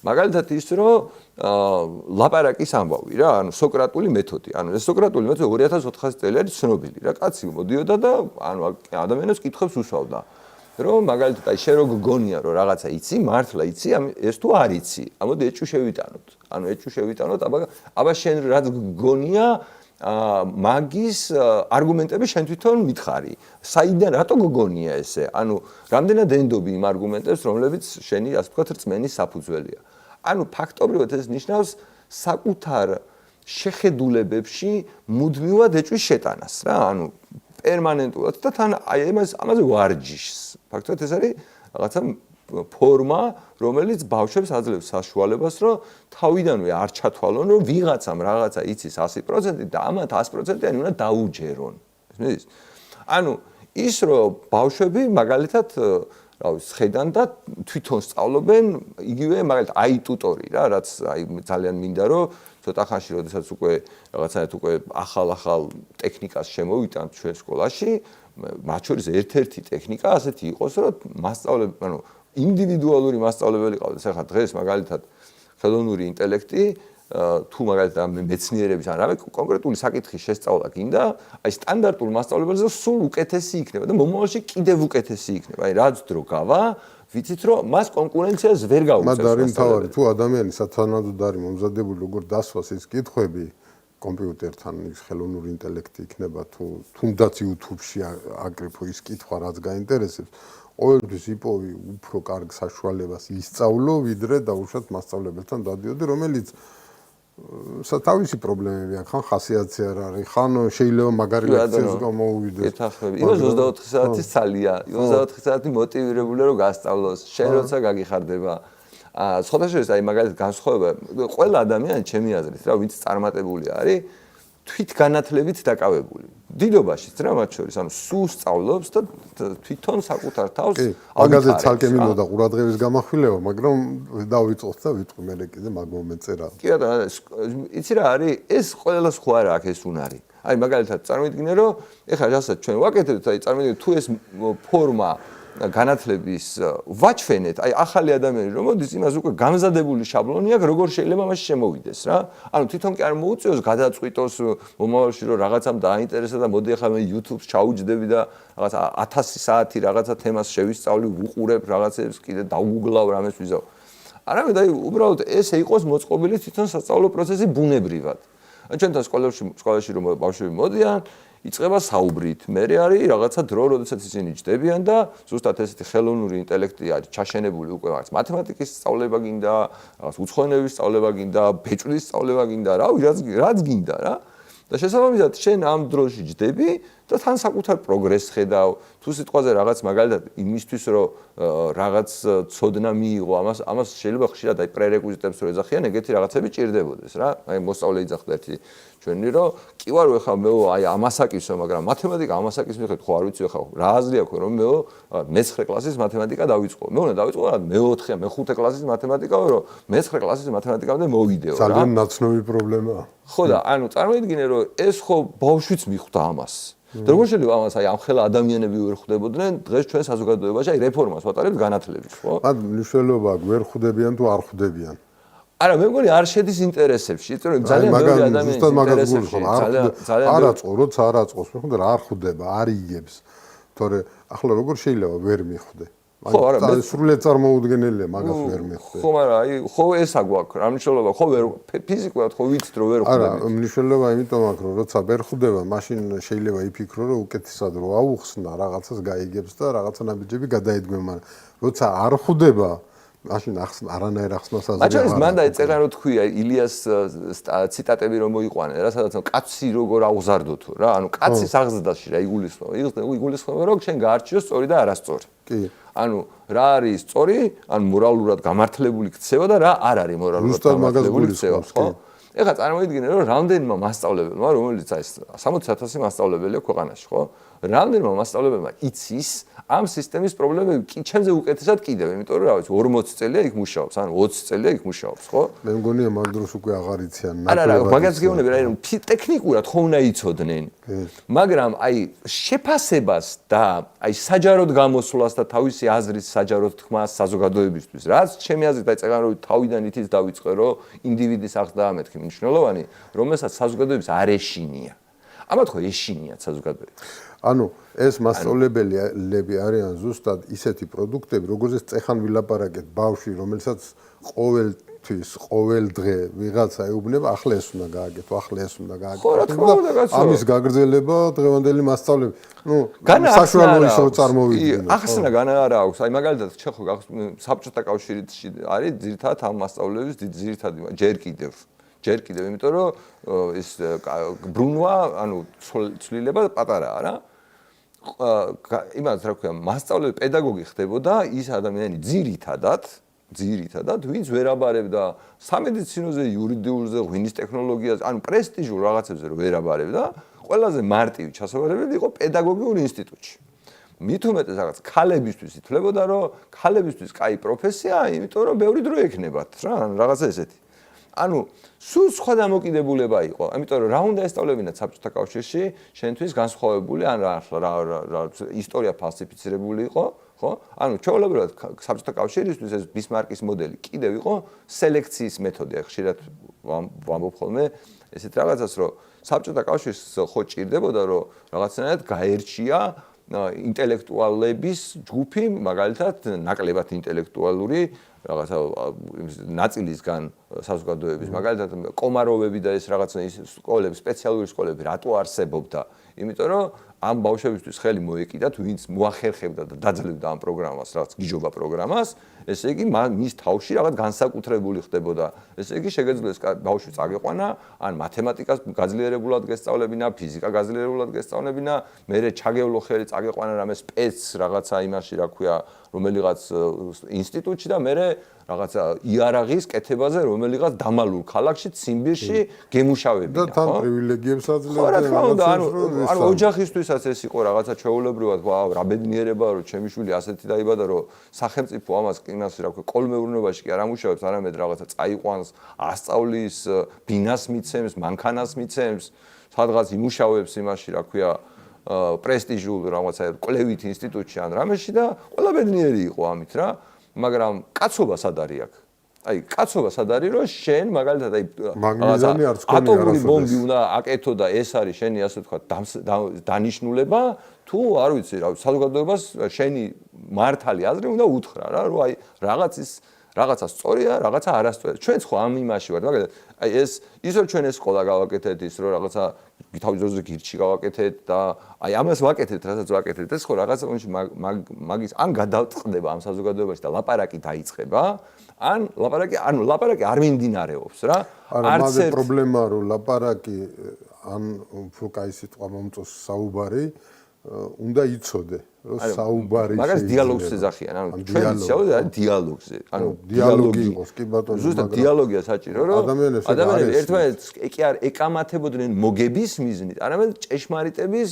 მაგალითად ის რომ ლაპარაკის ამბავი რა, ანუ სოკრატული მეთოდი. ანუ ეს სოკრატული მეთოდი 2400 წელი არის ცნობილი რა. კაცი მოდიოდა და ანუ ადამიანებს კითხვებს უსვავდა. რომ მაგალითად აი შენ რო გგონია რომ რაღაცა იცი, მართლა იცი, ეს თუ არ იცი, ამოდი ეჭვი შევიტანოთ. ანუ ეჭვი შევიტანოთ, აბა შენ რაც გგონია მაგის არგუმენტები შენ თვითონ მითხარი. საიდან რატო გგონია ესე? ანუ რამდენად ენდობი იმ არგუმენტებს, რომლებიც შენი ასე ვთქვათ რწმენის საფუძველია. ანუ ფაქტობრივად ეს ნიშნავს საკუთარ შეხედულებებში მუდმივად ეჭვის შეტანას რა. ანუ პერმანენტულად და თან აი ამაზე ვარჯიშს. ფაქტობრივად ეს არის რაღაცა ფორმა, რომელიც ბავშვებს აძლევს საშუალებას, რომ თავიდანვე არ ჩათვალონ, რომ ვიღაცამ რაღაცა იცის 100% და ამათ 100%-იანი უნდა დაუჯერონ. ესმის? ანუ ის რომ ბავშვები მაგალითად რა ვიცი, ხედან და თვითონ სწავლობენ იგივე მაგალითად აი ტუტორი რა, რაც აი ძალიან მინდა რომ ცოტა ხანში, როდესაც უკვე რაღაცნაირად უკვე ახალ ტექნიკას შემოვიტანთ ჩვენ სკოლაში, მათ შორის ერთ-ერთი ტექნიკა ასეთი იყოს, რომ მასწავლებელი, ანუ ინდივიდუალური მასწავლებელი ყავდეს. ახლა დღეს მაგალითად ხელოვნური ინტელექტი თუ მაგალითად მეცნიერების ან რამე კონკრეტული საკითხის შესწავლა გინდა, აი სტანდარტულ მასწავლებელზე სულ უკეთესი იქნება და მომავალში კიდევ უკეთესი იქნება. აი რაც დრო გავა, ვიცით რომ მას კონკურენციას ვერ გაუწევს. მაგრამ არის თავი, თუ ადამიანი სათანადოდ არის მომზადებული როგორ დასვას ეს კითხვები კომპიუტერთან, ის ხელოვნური ინტელექტი იქნება თუ თუნდაც YouTube-ში აკრიფო ის კითხვა, რაც გაინტერესებს, ყოველთვის იპოვი უფრო კარგ საშუალებას ისწავლო, ვიდრე დაუშვათ მასწავლებელთან დადიოდი, რომელიც თავისი პრობლემები აქვს, ხან ხასიათი არ არის, ხან შეიძლება მაგარი ლექციას გამოუვიდეს. ეთახმები. იმას 24 საათის ცალია, 24 საათი მოტივირებულია რომ გასწავლოს, შენ როცა გაგიხარდება. სხვათა შორის აი მაგალითად განსხვავება, ყველა ადამიანი ჩემი აზრით რა, ვინც წარმატებული არის, თვით განათლებით დაკავებული. დიდობაშიც რა მათ შორის, ანუ სულ სწავლობს და თვითონ საკუთარ თავს ავითარებს. მაგაზე ცალკე მინდოდა ყურადღების გამახვილება, მაგრამ დავიწყოთ და ვიტყვი მე კიდე მაგ მომენტზე რა. კი ბატონო, იცი რა არის, ეს ყველა სხვა არა აქ ეს უნარი. აი მაგალითად წარმოვიდგინე რომ ეხლა რასაც ჩვენ ვაკეთებთ, აი წარმოვიდგინე თუ ეს ფორმა განათლების ვაჩვენეთ, აი ახალი ადამიანი რომ მოდის, იმას უკვე გამზადებული შაბლონი აქვს, როგორ შეიძლება მასში შემოვიდეს რა. ანუ თვითონ კი არ მოუწევს გადაწყვიტოს მომავალში რომ რაღაცამ დააინტერესა და მოდი ახლა მე YouTube-ს ჩაუჯდები და რაღაც 1000 საათი რაღაცა თემას შევისწავლი, ვუყურებ რაღაცებს, კიდე დავგუგლავ რამეს ვიზავ. არამედ აი უბრალოდ ესე იყოს მოწყობილი თვითონ სასწავლო პროცესი ბუნებრივად. ჩვენთან სკოლაში რომ ბავშვები მოდიან, იწყება საუბრით. მე არის რაღაცა დრო, როდესაც ისინი ჯდებიან და ზუსტად ესეთი ხელოვნური ინტელექტი არის ჩაშენებული უკვე რაღაც მათემატიკის სწავლება გინდა, რაღაც უცხოენების სწავლება გინდა, ბეჭდის სწავლება გინდა, რაც გინდა რა. და შესაბამისად შენ ამ დროში ჯდები და თან საკუთარ პროგრესს ხედავ. თუ სიტყვაზე რაღაც მაგალითად იმისთვის რომ რაღაც ცოდნა მიიღო, ამას შეიძლება ხშირად აი პრერეკვიზიტებს რო ეძახიან, ეგეთი რაღაცები ჭირდებოდეს რა. აი მოსწავლე იძახდა ერთი ჩვენი რომ კი ვარო ეხლა მეო აი ამასაკისო, მაგრამ მათემატიკა ამასაკის მიხედვით ხო არ ვიცი ეხლა რა აზრი აქვს რომ მეო მე-9 კლასის მათემატიკა დავიწყო. მე უნდა დავიწყო რა მე-4, მე-5 კლასის მათემატიკა რომ მე-9 კლასის მათემატიკამდე მოვიდეო რა. ძალიან ნაცნობი პრობლემაა. ხო და ანუ წარმოიდგინე რომ ეს ხო ბავშვიც მიხვდა ამას. და როგორ შეიძლება ამას აი ამ ხელა ადამიანები ვერ ხვდებოდნენ დღეს ჩვენ საზოგადოებაში აი რეფორმას ვატარებთ განათლების ხო? მათ მნიშვნელობა ვერ ხვდებიან თუ არ ხვდებიან. არა მე მგონი არ შედის ინტერესებში, იმიტომ რომ ძალიან ბევრი ადამიანის ინტერესებში ძალიან არაწყო, როცა არაწყოს, მე ხვდები რა არ ხვდება, არ იგებს. თორე ახლა როგორ შეიძლება ვერ მიხვდე? ხო, არა, მე სრულიად წარმოუდგენელია მაგას ვერ მიხვდე. ხო, მაგრამ აი ხო ესა გვაქვს, რა მნიშვნელობა, ხო ვერ ფიზიკურად ხო ვიცით რომ ვერ ხვდები. არა, მნიშვნელობა იმიტომ აქვს, რომ როცა ვერ ხვდება, მაშინ შეიძლება იფიქრო, რომ უკეთესად რო აუხსნა, რაღაცას გაიგებს და რაღაცა ნაბიჯები გადაედგმება, მაგრამ როცა არ ხვდება მაშინ არანაირ ახსნას აზრი არ აქვს. მაგრამ მან დაეწერა რომ თქვია ილიას ციტატები რომ მოიყვანენ რა, სადაც კაცი როგორ აღზარდო თუ რა, ანუ კაცის აღზრდაში რა იგულისხმება, რომ შენ გაარჩიო სწორი და არასწორი. კი. ანუ რა არის სწორი, ან მორალურად გამართლებული ქცევა და რა არ არის მორალურად გამართლებული ქცევა, ხო? ეხლა წარმოიდგინე რომ რამდენმა მასწავლებელმა, რომელიც აი 60,000 მასწავლებელი აქვს ქვეყანაში, ხო? რამდენმა მასწავლებელმა იცის ამ სისტემის პრობლემები ჩემზე უკეთესად კიდევ, იმიტომ რომ რა ვიცი 40 წელია იქ მუშაობს, ან 20 წელია იქ მუშაობს, ხო? მე მგონია მაგ დროს უკვე აღარ იციან. არა, მაგას გეუბნები რა, რომ ტექნიკურად ხო უნდა იცოდნენ. მაგრამ აი შეფასებას და აი საჯაროდ გამოსვლას და თავისი აზრის საჯაროდ თქმას საზოგადოებისთვის, რაც ჩემი აზრით აი წეგან რომ თავიდან ითის დავიწყე, რომ ინდივიდის აღზრდა მეთქი მნიშვნელოვანი, რომელსაც საზოგადოების არ ეშინია. ამათ ხო ეშინიათ საზოგადოებას. ანუ ეს მასწავლებლები არიან ზუსტად ისეთი პროდუქტები, როგორზეც წეხან ვილაპარაკეთ ბავშვი, რომელსაც ყოველთვის, ყოველ დღე ვიღაცა ეუბნება, ახლა ეს უნდა გააკეთო, ახლა ეს უნდა გააკეთო. ხო, რა თქმა უნდა, კაცო. ამის გაგრძელება დღევანდელი მასწავლებელი. ნუ საშუალო ისო წარმოვიდგინოთ. ახსნა განა არა აქვს. აი მაგალითად ჩეხო საბჭოთა კავშირში არის ძირითადად ამ მასწავლებლების ძირითადი ჯერ კიდევ, იმიტომ რომ ეს ბრუნვა, ანუ ცვლილება პატარაა რა. იმას რა ქვია, მასწავლებელი პედაგოგი ხდებოდა ის ადამიანი ძირითადად, ვინც ვერ აბარებდა სამედიცინოზე, იურიდიულზე, ღვინის ტექნოლოგიაზე, ანუ პრესტიჟულ რაღაცებზე ვერ აბარებდა, ყველაზე მარტივი ჩასაბარებელი იყო პედაგოგიურ ინსტიტუტში. მით უმეტეს რაღაც ქალებისთვის ითვლებოდა, რომ ქალებისთვის კაი პროფესია, იმიტომ რომ ბევრი დრო ექნებათ რა, რაღაცა ესეთი. ანუ სულ სხვა დამოკიდებულება იყო. ამიტომ რა უნდა ესწავლებინათ საბჭოთა კავშირში, შენთვის განსხვავებული ან რა ისტორია ფალსიფიცირებული იყო, ხო? ანუ ჩვეულებრივად საბჭოთა კავშირისთვის ეს ბისმარკის მოდელი კიდევ იყო სელექციის მეთოდი. ხშირად ვამბობ ხოლმე ესეთ რაღაცას, რომ საბჭოთა კავშირს ხო ჭირდებოდა, რომ რაღაცნაირად გაერჩია ინტელექტუალების ჯგუფი, მაგალითად, ნაკლებად ინტელექტუალური რაღაცა ნაწილისგან საზოგადოების, მაგალითად, კომაროვები და ეს რაღაცა სკოლები, სპეციალური სკოლები რატო არსებობდა? იმიტომ რომ ამ ბავშვებისთვის ხელი მოეკიდათ, ვინც მოახერხებდა და დაძლევდა ამ პროგრამას, რაღაც გიჟობა პროგრამას, ესე იგი მის თავში რაღაც განსაკუთრებული ხდებოდა. ესე იგი შეგეძლოს ბავშვი წაგეყვანა, ან მათემატიკას გაძლიერებულად გესწავლებინა, ფიზიკა გაძლიერებულად გესწავლებინა, მერე ჩაგევლო ხელი წაგეყვანა რამე სპეც რაღაცა იმაში, რა ქვია, რომელიღაც ინსტიტუტში და მერე რაღაცა იარაღის კეთებაზე, რომელიღაც დამალულ ქალაქში, ციმბირში გემუშავებინა, ხო? და თან პრივილეგიებს აძლევდა. ხო, რა თქმა უნდა, ანუ ოჯახისთვისაც ეს იყო რაღაცა ჩვეულებრივად, ვაუ, რა ბედნიერება, რომ ჩემი შვილი ასეთი დაიბადა, რომ სახელმწიფო ამას იმას, რა ქვია, კოლმეურნეობაში კი არ ამუშავებს, არამედ რაღაცა წაიყვანს, ასწავლის, ბინას მიცემს, მანქანას მიცემს, სადღაც იმუშავებს იმაში, რა ქვია, პრესტიჟულ რაღაცა კვლევით ინსტიტუტში ან რამეში და ყველა ბედნიერი იყო ამით რა. მაგრამ კაცობა სად არის აქ? აი, კაცობა სად არის, რომ შენ მაგალითად აი ატომური ბომბი უნდა აკეთო და ეს არის შენი ასე ვთქვათ დანიშნულება, თუ არ ვიცი რა, საზოგადოებას შენი მართალი აზრი უნდა უთხრა რა, რომ აი რაღაცის რაღაცა სწორია, რაღაცა არასწორია. ჩვენც ხო ამ იმაში ვართ, მაგალითად, აი ეს ისო ჩვენ ეს სკოლა გავაკეთეთ, ის რომ რაღაცა თავის დროზე გირჩი გავაკეთეთ და აი ამას ვაკეთეთ, რასაც ვაკეთეთ, ეს ხო რაღაცა მაგის ან გადავწყდება ამ საზოგადოებაში და ლაპარაკი დაიწყება, ან ლაპარაკი არ მიმდინარეობს რა. არც ერთ პრობლემა რომ ლაპარაკი ან უფრო კაი სიტყვა მომწოს საუბარი უნდა იცოდე რომ საუბარი მაგას დიალოგს ეძახიან ანუ ჩვენ ვისაუბრებთ არის დიალოგზე ანუ დიალოგი იყოს კი ბატონო ზუსტად დიალოგია საჭირო რომ ადამიანები ერთმანეთს კი არ ეკამათებოდნენ მოგების მიზნით არამედ ჭეშმარიტების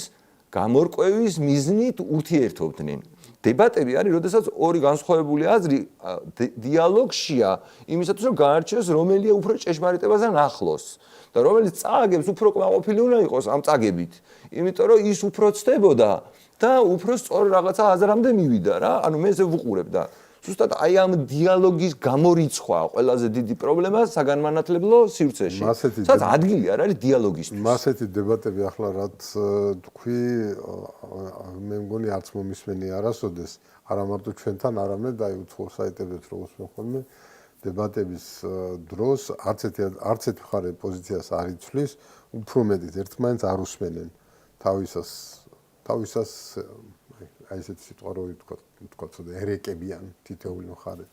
გამორკვევის მიზნით ურთიერთობდნენ დებატები არის როდესაც ორი განსხვავებული აზრი დიალოგშია იმისათვის რომ გაარჩიოს რომელია უფრო ჭეშმარიტებასთან ახლოს და რომელიც წაგებს უფრო კმაყოფილი უნდა იყოს ამ წაგებით იმიტომ რომ ის უფრო ცდებოდა და უფრო სწორ რაღაცა აზრამდე მივიდა რა ანუ მე ესე ვუყურებ და ზუსტად აი ამ დიალოგის გამორიცხვა ყველაზე დიდი პრობლემა საგანმანათლებლო სივრცეში სადაც ადგილი არ არის დიალოგისთვის მასეთი დებატები ახლა რაც თქვი მე მგონი არც მომისმენი არასოდეს არა მარტო ჩვენთან არამედ აი უცხოურ საიტებზეც როგორც მე ხოლმე დებატების დროს არც ერთი მხარე პოზიციას არ იცვლის უფრო მეტიც ერთმანეთს არ უსმენენ თავისას აი ესეთი სიტყვა რო ვთქვა ცოტა ერეკებიან თითოეული მხარე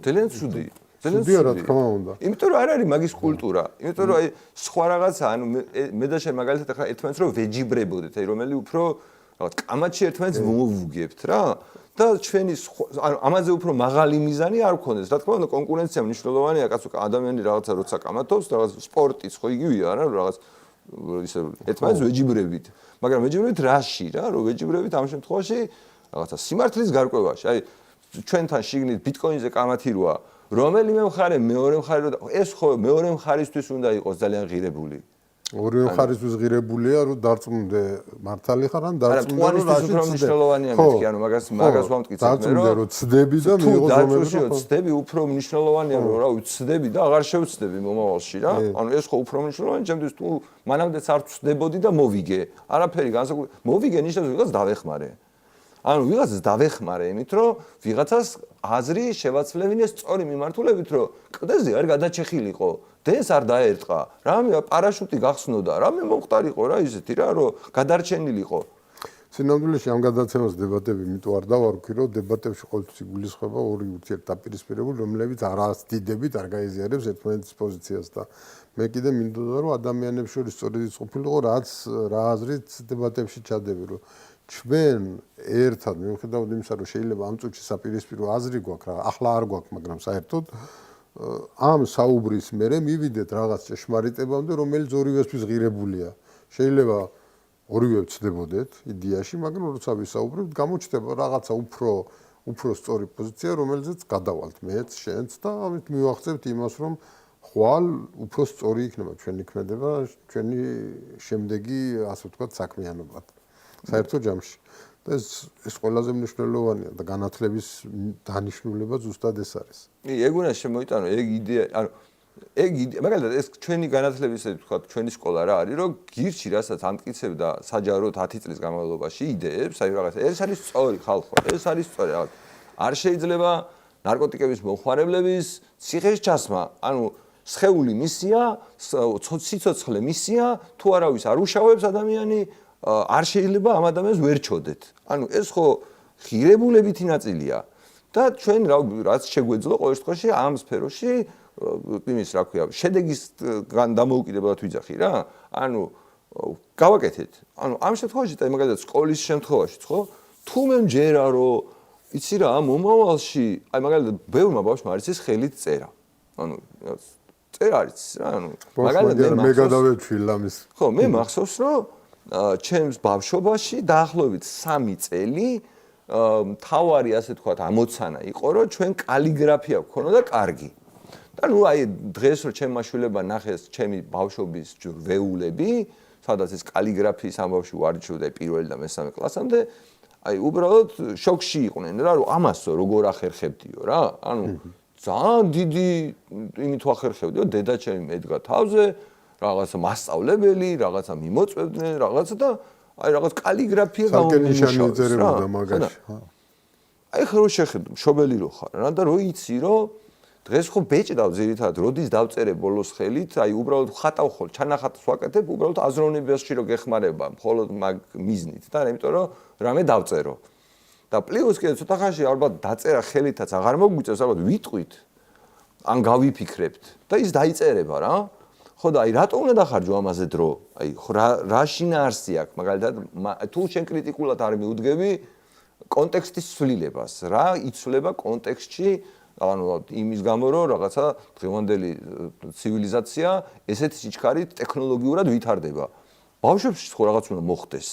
ძალიან ცუდი რა თქმა უნდა იმიტომ რომ არ არის მაგის კულტურა იმიტომ რომ აი სხვა რაღაცა ანუ მე და შენ მაგალითად ახლა ერთმანეთს რო ვეჯიბრებოდეთ აი რომელი უფრო რაღაც კამათში ერთმანეთს მოვუგებთ რა და ჩვენი ანუ ამაზე უფრო მაღალი მიზანი არ გქონდეს რა თქმა უნდა კონკურენცია მნიშვნელოვანია კაცო ადამიანი რაღაცა როცა კამათობს რაღაც სპორტიც ხო იგივეა რა რაღაც ისე ერთმანეთს ვეჯიბრებით მაგრამ ვეჯიბრებით რაში რა რომ ვეჯიბრებით ამ შემთხვევაში რაღაცა სიმართლის გარკვევაში აი ჩვენთან შიგნით ბიტკოინზე კამათი როა რომელიმე მხარე მეორე მხარე ეს ხო მეორე მხარისთვის უნდა იყოს ძალიან ღირებული ორივე მხარისთვის ღირებულია რომ დარწმუნდე მართალი ხარ ან დარწმუნდე რომ რაში მნიშვნელოვანია მეთქი ანუ მაგას ვამტკიცებ მე რომ ცდები და მიიღო ზომები რომ ცდები უფრო მნიშვნელოვანია რომ რა ვიცდები და აღარ შევცდები მომავალში რა ანუ ეს ხო უფრო მნიშვნელოვანია ჩემთვის თუ მანამდეც არ ვცდებოდი და მოვიგე არაფერი განსაკუთრებით მოვიგე ნიშნავს ვიღაც დავეხმარე ანუ ვიღაცას დავეხმარე იმით რომ ვიღაცას აზრი შევაცვლევინე სწორი მიმართულებით რომ კლდეზე არ გადაჩეხილიყო დენს არ დაერტყა რამე პარაშუტი გახსნოდა რამე მომختارიყო რა ისეთი რა რომ გადარჩენილიყო სინამდვილეში ამ გადაცემას დებატები იმიტომ არ დავარქვი რომ დებატებში ყოველთვის იგულისხმება ორი ურთიერთდაპირისპირებული რომლებიც არასდიდებით არ გაიზიარებს ერთმანეთის პოზიციას და მე კიდე მინდოდა რომ ადამიანებს შორის სწორედ ის ყოფილიყო რაც რა აზრით დებატებში ჩადები რომ ჩვენ ერთად მიუხედავად იმისა რომ შეიძლება ამ წუთში საპირისპირო აზრი გვაქვს რა ახლა არ გვაქვს მაგრამ საერთოდ ამ საუბრის მერე მივიდეთ რაღაც ჭეშმარიტებამდე რომელიც ორივესთვის ღირებულია შეიძლება ორივე ვცდებოდეთ იდეაში მაგრამ როცა ვისაუბრებთ გამოჩნდება რაღაცა უფრო სწორი პოზიცია რომელზეც გადავალთ მეც შენც და ამით მივახცევთ იმას რომ ხვალ უფრო სწორი იქნება ჩვენი ქმედება ჩვენი შემდეგი ასე ვთქვათ საქმიანობა საერთო ჯამში და ეს ყველაზე მნიშვნელოვანია და განათლების დანიშნულება ზუსტად ეს არის. ეგ უნდა შემოიტანო ეგ იდეა ანუ ეგ მაგალითად ეს ჩვენი განათლების ესე ვთქვათ ჩვენი სკოლა რა არის რომ გირჩი რასაც ამტკიცებდა საჯაროდ 10 წლის განმავლობაში იდეებს აი რაღაცა ეს არის სწორი ხალხო ეს არის სწორი რაღაც არ შეიძლება ნარკოტიკების მოხმარებლების ციხეში ჩასმა ანუ სხეული მისია სიცოცხლე მისია თუ არავის არ უშავებს ადამიანი არ შეიძლება ამ ადამიანს ვერ ჩოდეთ. ანუ ეს ხო ღირებულებითი ნაწილია და ჩვენ რაც შეგვეძლო ყოველ შემთხვევაში ამ სფეროში იმის რა ქვია შედეგის დამოუკიდებლად ვიძახი რა. ანუ გავაკეთეთ. ანუ ამ შემთხვევაში და მაგალითად სკოლის შემთხვევაში ხო თუ მე მჯერა რომ იცი რა მომავალში აი მაგალითად ბევრმა ბავშვმა არის ეს ხელით წერა. ანუ წერა არის რა ანუ მაგალითად მე გადავეჩვილ ამის. ხო მე მახსოვს რომ ჩემს ბავშვობაში დაახლოებით 3 წელი თავარი ასე თქვათ ამოცანა იყო რომ ჩვენ კალიგრაფია გქონოდა კარგი. და ნუ აი დღეს რომ ჩემმა შვილებმა ნახეს ჩემი ბავშვობის ვეულები, სადაც ეს კალიგრაფიის ამბავში ვარჩევდა პირველი და მესამე კლასამდე, აი უბრალოდ შოკში იყვნენ რა რომ ამასო როგორ ახერხებდიო რა. ანუ ძალიან დიდი იმით ვახერხებდიო დედა ჩემი მედგა თავზე რაღაცა მასწავლებელი, რაღაცა მიმოწვევდნენ, რაღაცა და აი რაღაც კალიგრაფია გამომუშავდა მაგაში. აი ხო შეხედო, მშობელი რო ხარ რა და რო იცი რომ დღეს ხო ბეჭდავ ძირითადად, როდის დავწერე ბოლოს ხელით, აი უბრალოდ ხატავ ხოლ, ჩანახატს ვაკეთებ, უბრალოდ აზროვნებაში რო გეხმარება, მხოლოდ მაგ მიზნით და იმიტომ რომ რამე დავწერო. და პლუს კიდე ცოტა ხანში ალბათ დაწერა ხელითაც აღარ მოგვიწევს, ალბათ ვიტყვით ან გავიფიქრებთ და ის დაიწერება რა. ხო და აი რატო უნდა დახარჯო ამაზე დრო? აი ხო რა შინაარსი აქვს, მაგალითად თუ შენ კრიტიკულად არ მიუდგები კონტექსტის ცვლილებას, რა იცვლება კონტექსტში, ანუ იმის გამო რომ რაღაცა დღევანდელი ცივილიზაცია ესეთი სიჩქარით ტექნოლოგიურად ვითარდება. ბავშვებში ხო რაღაც უნდა მოხდეს.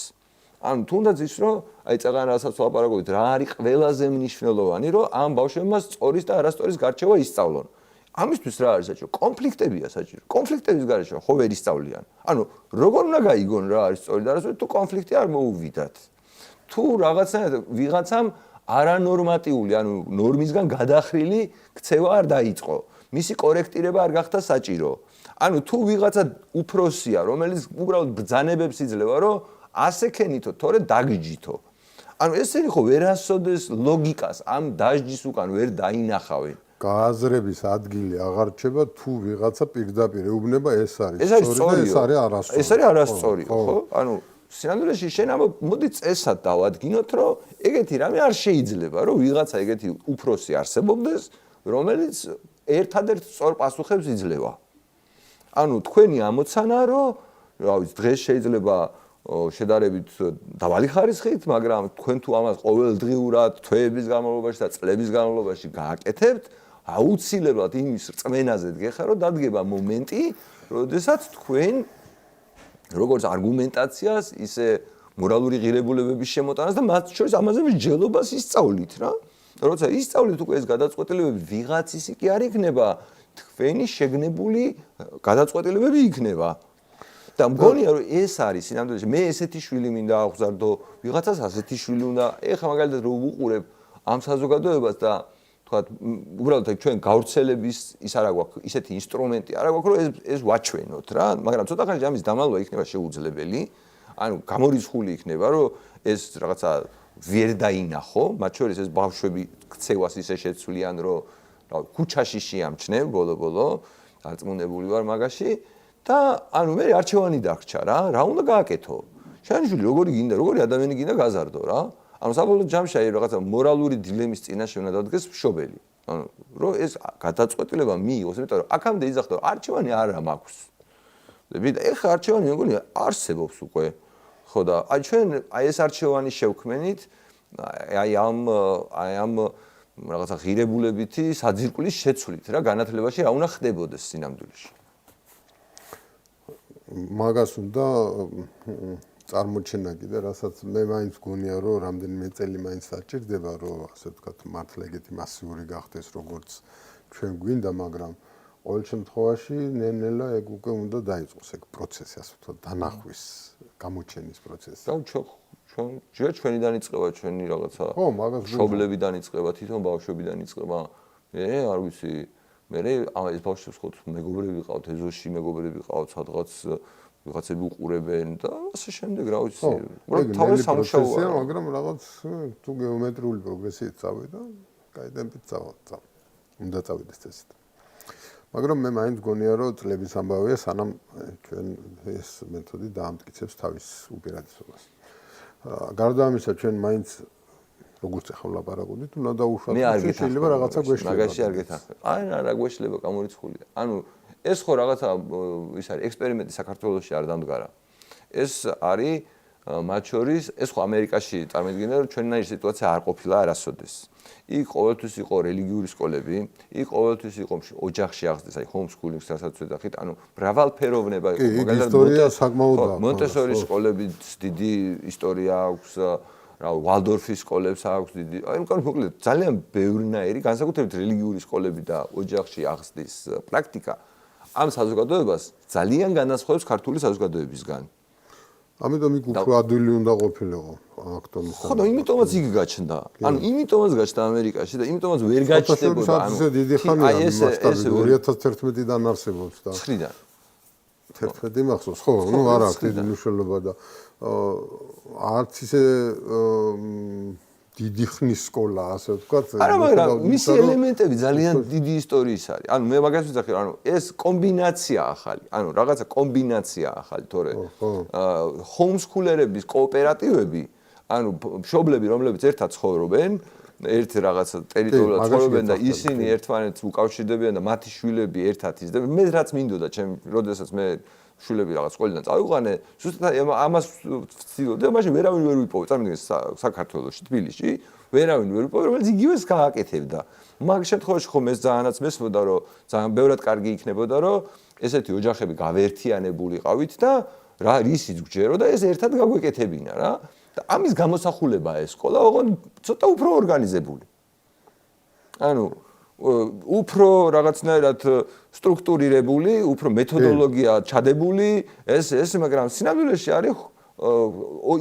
ანუ თუნდაც ის რომ აი წაღან რასაც ვაპარაკობთ, რა არის ყველაზე მნიშვნელოვანი, რომ ამ ბავშვებმა სწორის და არასწორის გარჩევა ისწავლონ. ამისთვის რა არის საჭირო? კონფლიქტებია საჭირო. კონფლიქტების გარეშე ხო ვერ ისწავლიან. ანუ როგორ უნდა გაიგონ რა არის სწორი და არასწორი, თუ კონფლიქტი არ მოუვიდათ. თუ რაღაცნაირად ვიღაცამ არანორმატიული, ანუ ნორმისგან გადახრილი ქცევა არ დაიწყო. მისი კორექტირება არ გახდა საჭირო. ანუ თუ ვიღაცა უფროსია, რომელიც უბრალოდ ბრძანებებს იძლევა, რომ ასექენითო, თორე დაგიჯითო. ანუ ესენი ხო ვერასოდეს ლოგიკას ამ დასჯის უკან ვერ დაინახავენ. გააზრების ადგილი აღარ რჩება თუ ვიღაცა პირდაპირ ეუბნება ეს არის სწორი და ეს არის არასწორი. ეს არის არასწორი, ხო? ანუ სინამდვილეში შენ მოდი წესად დავადგინოთ, რომ ეგეთი რამე არ შეიძლება, რომ ვიღაცა ეგეთი უფროსი არსებობდეს, რომელიც ერთადერთ სწორ პასუხებს იძლევა. ანუ თქვენი ამოცანა, რომ რა ვიცი, დღეს შეიძლება შედარებით დაბალი ხარისხით, მაგრამ თქვენ თუ ამას ყოველდღიურად თვეების განმავლობაში და წლების განმავლობაში გააკეთებთ, აუცილებლად იმის რწმენაზე დგეხარ, რომ დადგება მომენტი, როდესაც თქვენ როგორც არგუმენტაციას, ისე მორალური ღირებულებების შემოტანას და მათ შორის ამაზე მსჯელობას ისწავლით რა. როცა ისწავლით უკვე ეს გადაწყვეტილებები ვიღაცისი კი არ იქნება, თქვენი შეგნებული გადაწყვეტილებები იქნება. და მგონია რომ ეს არის სინამდვილეში მე ესეთი შვილი მინდა აღზარდო, ვიღაცას ასეთი შვილი უნდა. ეხლა მაგალითად რომ ვუყურებ ამ საზოგადოებას და თქვათ უბრალოდ ჩვენ გავრცელების ის არა გვაქვს, ისეთი ინსტრუმენტი არა გვაქვს, რომ ეს ვაჩვენოთ რა, მაგრამ ცოტა ხანში ამის დამალვა იქნება შეუძლებელი. ანუ გამორიცხული იქნება, რომ ეს რაღაცა ვერ დაინახო, მათ შორის ეს ბავშვები ქცევას ისე შეცვლიან, რომ ქუჩაში შეამჩნევ ბოლო-ბოლო, დარწმუნებული ვარ მაგაში და ანუ მე არჩევანი დაგრჩა რა უნდა გააკეთო? შენიშვილი როგორი გინდა, როგორი ადამიანი გინდა გაზარდო რა? ანუ საბოლოო ჯამში აი რაღაცა მორალური დილემის წინაშე უნდა დადგეს მშობელი. ანუ რომ ეს გადაწყვეტილება მიიღოს, იმიტომ რომ აქამდე იძახდა რომ არჩევანი არა მაქვს. და ეხლა არჩევანი მეგონია არსებობს უკვე. ხო და აი ჩვენ აი ეს არჩევანი შევქმენით აი ამ რაღაცა ღირებულებითი საძირკვლის შეცვლით რა განათლებაში რა უნდა ხდებოდეს სინამდვილეში. მაგას უნდა წარმოჩენა კიდე, რასაც მე მაინც გონია, რომ რამდენიმე წელი მაინც საჭირდება, რომ ასე ვთქვათ, მართლა ეგეთი მასიური გახდეს, როგორც ჩვენ გვინდა, მაგრამ ყოველ შემთხვევაში ნელ-ნელა ეგ უკვე უნდა დაიწყოს ეგ პროცესი, ასე ვთქვათ, დანახვის, გამოჩენის პროცესი. და ჩვენ ჩვენიდან იწყება ჩვენი რაღაცა ხო, მაგას მშობლებიდან იწყება, თვითონ ბავშვებიდან იწყება. მე არ ვიცი, მე ეს ბავშვებს ხო მეგობრები ყავთ, ეზოში მეგობრები ყავთ, სადღაც ვიღაცები უყურებენ და ასე შემდეგ, რა ვიცი. თავი სამუშაოა, მაგრამ რაღაც თუ გეომეტრიული პროგრესიით წავიდა, კაი ტემპით წავა. უნდა წავიდეს წესით. მაგრამ მე მაინც გონია, რომ წლების ამბავია, სანამ ჩვენ ეს მეთოდი დაამტკიცებს თავის უპირატესობას. გარდა ამისა, ჩვენ მაინც როგორც ახლა ვლაპარაკობდით, უნდა დაუშვათ, რომ შეიძლება რაღაცა გვეშლება. მაგაში არ გეთახმებ. არა გვეშლება, გამორიცხულია. ანუ ეს ხო რაღაცა ის არის ექსპერიმენტი საქართველოში არ დამდგარა. ეს არის მათ შორის, ეს ხო ამერიკაში წარმოიდგინე, რომ ჩვენნაირი სიტუაცია არ ყოფილა არასოდეს. იქ ყოველთვის იყო რელიგიური სკოლები, იქ ყოველთვის იყო ოჯახში აღზრდეს, აი ჰომსკულინგს რასაც ვეძახით, ანუ მრავალფეროვნება იყო. მაგალითად მონტესორის სკოლების დიდი ისტორია აქვს, რა ვალდორფის სკოლებს აქვს დიდი. აი მოკლედ ძალიან ბევრნაირი, განსაკუთრებით რელიგიური სკოლები და ოჯახში აღზრდის პრაქტიკა ამ საზოგადოებას ძალიან განასხვავებს ქართული საზოგადოებისგან. ამიტომ იქ უფრო ადვილი უნდა ყოფილიყო აქტომის. ხო და იმიტომაც იგი გაჩნდა. ანუ იმიტომაც გაჩნდა ამერიკაში და იმიტომაც ვერ გაჩნდებოდა. ანუ ესე დიდი ხანია მასშტაბით 2011-დან არსებობს და 9-დან. 11 მახსოვს, ხო, ნუ არა აქვს დიდი მნიშვნელობა და არც ისე დიდი ხნის სკოლა, ასე ვთქვათ. არა, მაგრამ მისი ელემენტები ძალიან დიდი ისტორიის არის. ანუ მე მაგას ვიძახი, ანუ ეს კომბინაცია ახალი, ანუ რაღაცა კომბინაცია ახალი, თორე ჰოუმსკულერების კოოპერატივები, ანუ მშობლები, რომლებიც ერთად ცხოვრობენ, ერთ რაღაცა ტერიტორიულად ცხოვრობენ და ისინი ერთმანეთს უკავშირდებიან და მათი შვილები ერთად იზრდებიან. მე რაც მინდოდა, როდესაც მე შვილები რაღაც სკოლიდან წავიყვანე, ზუსტად ამას ვცდილობდი, მაშინ ვერავინ ვერ ვიპოვე, წარმოგიდგენთ საქართველოში, თბილისში, ვერავინ ვერ ვიპოვე, რომელიც იგივეს გააკეთებდა. მაგ შემთხვევაში ხომ ეს ძალიანაც მესმოდა, რომ ძალიან ბევრად კარგი იქნებოდა, რომ ესეთი ოჯახები გავერთიანებულიყავით და რა რისიც გჯერო და ეს ერთად გაგვეკეთებინა რა. და ამის გამოსახულებაა ეს სკოლა, ოღონდ ცოტა უფრო ორგანიზებული. ანუ უფრო რაღაცნაირად სტრუქტურირებული, უფრო მეთოდოლოგია ჩადებული, ეს მაგრამ სინამდვილეში არის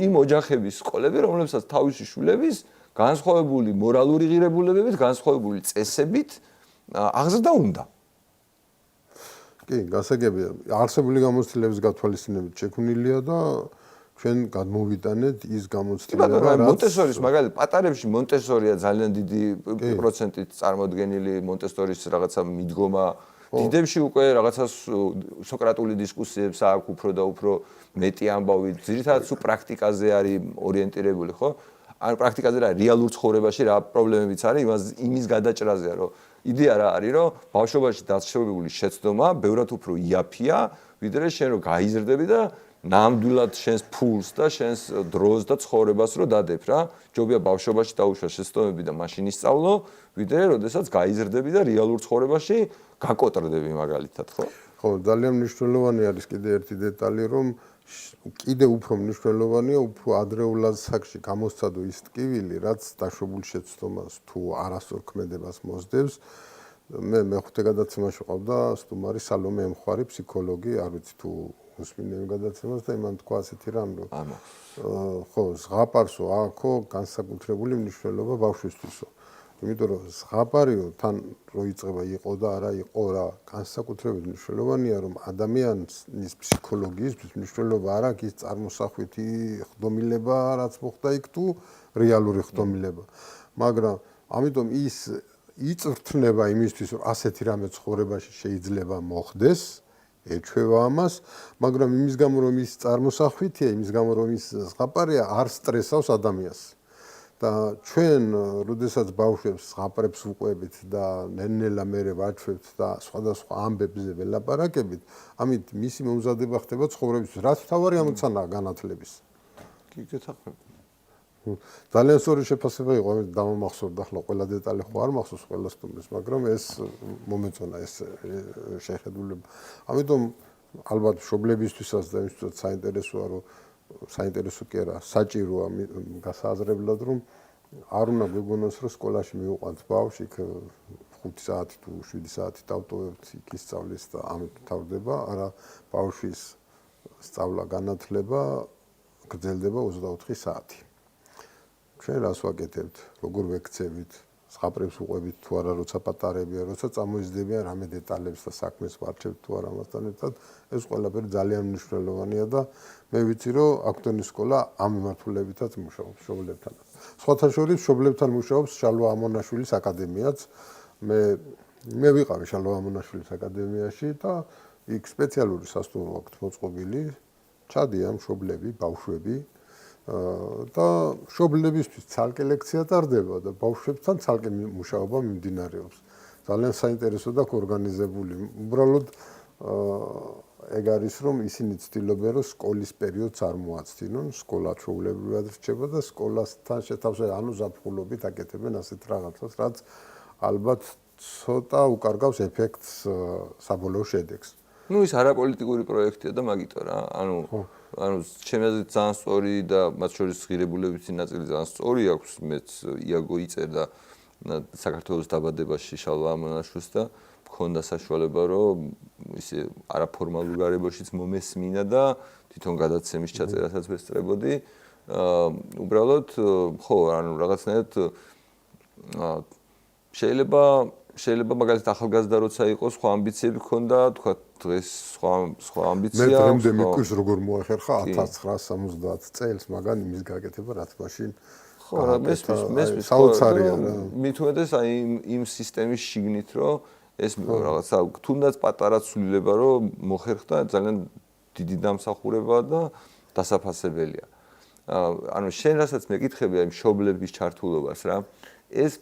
იმ ოჯახების სკოლები, რომლებსაც თავისი შვილების განსხვავებული მორალური ღირებულებებით, განსხვავებული წესებით აღზრდა უნდა. კი, გასაგებია. არსებული გამოცდილების გათვალისწინებით შექმნილია და ჩვენ გადმოვიტანეთ ის გამოცდილება, რაც მონტესორის მაგალითად პატარებში მონტესორია ძალიან დიდი პროცენტით წარმოდგენილი მონტესორის რაღაცა მიდგომა. დიდებში უკვე რაღაცა სოკრატული დისკუსიებს აქვს უფრო და უფრო მეტი ამბავი. ძირითადად სულ პრაქტიკაზე არის ორიენტირებული, ხო? ან პრაქტიკაზე რა რეალურ ცხოვრებაში რა პრობლემებიც არის, იმის გადაჭრაზეა, რომ იდეა რა არის, რომ ბავშვობაში დასწრებული შეცდომა ბევრად უფრო იაფია, ვიდრე შენ რომ გაიზრდები და ნამდვილად შენს ფულს და შენს დროს და ცხოვრებას რო დადებ რა. ჯობია ბავშვობაში დაუშვა შეცდომები და მაშინ ისწავლო, ვიდრე როდესაც გაიზრდები და რეალურ ცხოვრებაში გაკოტრდები მაგალითად, ხო? ხო, ძალიან მნიშვნელოვანი არის კიდე ერთი დეტალი, რომ კიდე უფრო მნიშვნელოვანია უფრო ადრეულ ასაკში გამოსცადო ის ტკივილი, რაც დაშვებულ შეცდომას თუ არასწორ ქმედებას მოსდევს. მე მეხუთე გადაცემაში ვყავდა სტუმარი სალომე ემხვარი, ფსიქოლოგი, არ ვიცი თუ უსმინე გადაცემას და იმან თქვა ასეთი რამ, რომ ხო, ზღაპარსო აქო განსაკუთრებული მნიშვნელობა ბავშვისთვისო. იმიტომ რომ ზღაპარიო თან რო იწყება იყო და არა იყო რა, განსაკუთრებით მნიშვნელოვანია, რომ ადამიანის ფსიქოლოგიისთვის მნიშვნელობა არ აქვს ის წარმოსახვითი ხდომილება, რაც მოხდა იქ თუ რეალური ხდომილება. მაგრამ ამიტომ ის იწვრთნება იმისთვის, რომ ასეთი რამე ცხოვრებაში შეიძლება მოხდეს, ეჩვევა ამას, მაგრამ იმის გამო რომ ის წარმოსახვითია, იმის გამო რომ ის ზღაპარია, არ სტრესავს ადამიანს. და ჩვენ, როდესაც ბავშვებს ზღაპრებს ვუყვებით და ნელ-ნელა მერე ვაჩვევთ და სხვადასხვა ამბებზე ველაპარაკებით, ამით მისი მომზადება ხდება ცხოვრებისთვის. რაც თავარი ამოცანაა განათლების. კი, გეთახმები. ძალიან სწორი შეფასება იყო, ამით დამამახსოვრდა, ახლა ყველა დეტალი ხო არ მახსოვს ყველა სტუმრს, მაგრამ ეს მომეწონა ეს შეხედულება. ამიტომ ალბათ მშობლებისთვისაც და იმისთვისაც საინტერესოა, რომ საინტერესო კი არა, საჭიროა გასააზრებლად, რომ არ უნდა გვეგონოს, რომ სკოლაში მივუყვანთ ბავშვი, 5 საათი თუ 7 საათი დავტოვებთ იქ ისწავლის და ამით თავდება, არა ბავშვის სწავლა განათლება გრძელდება 24 საათი. ჩვენ რას ვაკეთებთ, როგორ ვექცევით, ზღაპრებს უყვებით თუ არა, როცა პატარებია, როცა წამოიზრდებიან რამე დეტალებს და საქმეს ვარჩევთ თუ არა მასთან ერთად, ეს ყველაფერი ძალიან მნიშვნელოვანია და მე ვიცი, რომ აქტონის სკოლა ამ მიმართულებითაც მუშაობს მშობლებთან. სხვათა შორის მშობლებთან მუშაობს შალვა ამონაშვილის აკადემიაც. მე ვიყავი შალვა ამონაშვილის აკადემიაში და იქ სპეციალური სასტუმრო აქვს მოწყობილი, ჩადიან მშობლები, ბავშვები და მშობლებისთვის ცალკე ლექცია ტარდება და ბავშვებთან ცალკე მუშაობა მიმდინარეობს. ძალიან საინტერესო და ორგანიზებული. უბრალოდ ეგ არის, რომ ისინი ცდილობენ, რომ სკოლის პერიოდს არ მოაცდინონ, სკოლა ჩვეულებრივად რჩება და სკოლასთან შეთავსება, ანუ ზაფხულობით აკეთებენ ასეთ რაღაცას, რაც ალბათ ცოტა უკარგავს ეფექტს საბოლოო შედეგს. ნუ ის არაპოლიტიკური პროექტია და მაგიტო რა. ანუ ჩემი აზრით ძალიან სწორი და მათ შორის ღირებულებითი ნაწილი ძალიან სწორი აქვს. მეც იაგო იწერდა საქართველოს დაბადებაში შალვა ამონაშვილს და მქონდა საშუალება, რომ ისე არაფორმალურ გარემოშიც მომესმინა და თვითონ გადაცემის ჩაწერასაც ვესწრებოდი. უბრალოდ ხო, ანუ რაღაცნაირად შეიძლება მაგალითად ახალგაზრდა როცა იყოს, სხვა ამბიციები ჰქონდა, თქვა დღეს სხვა ამბიცია. მე დღემდე მიკვირს როგორ მოახერხა 1970 წელს მაგან იმის გაკეთება, რაც მაშინ ხო, რა მესმის საოცარია რა. მით უმეტეს აი იმ სისტემის შიგნით რომ ეს რაღაცა თუნდაც პატარა ცვლილება რომ მოხერხდა ძალიან დიდი დამსახურებაა და დასაფასებელია. ანუ შენ რასაც მეკითხები აი მშობლების ჩართულობას რა ეს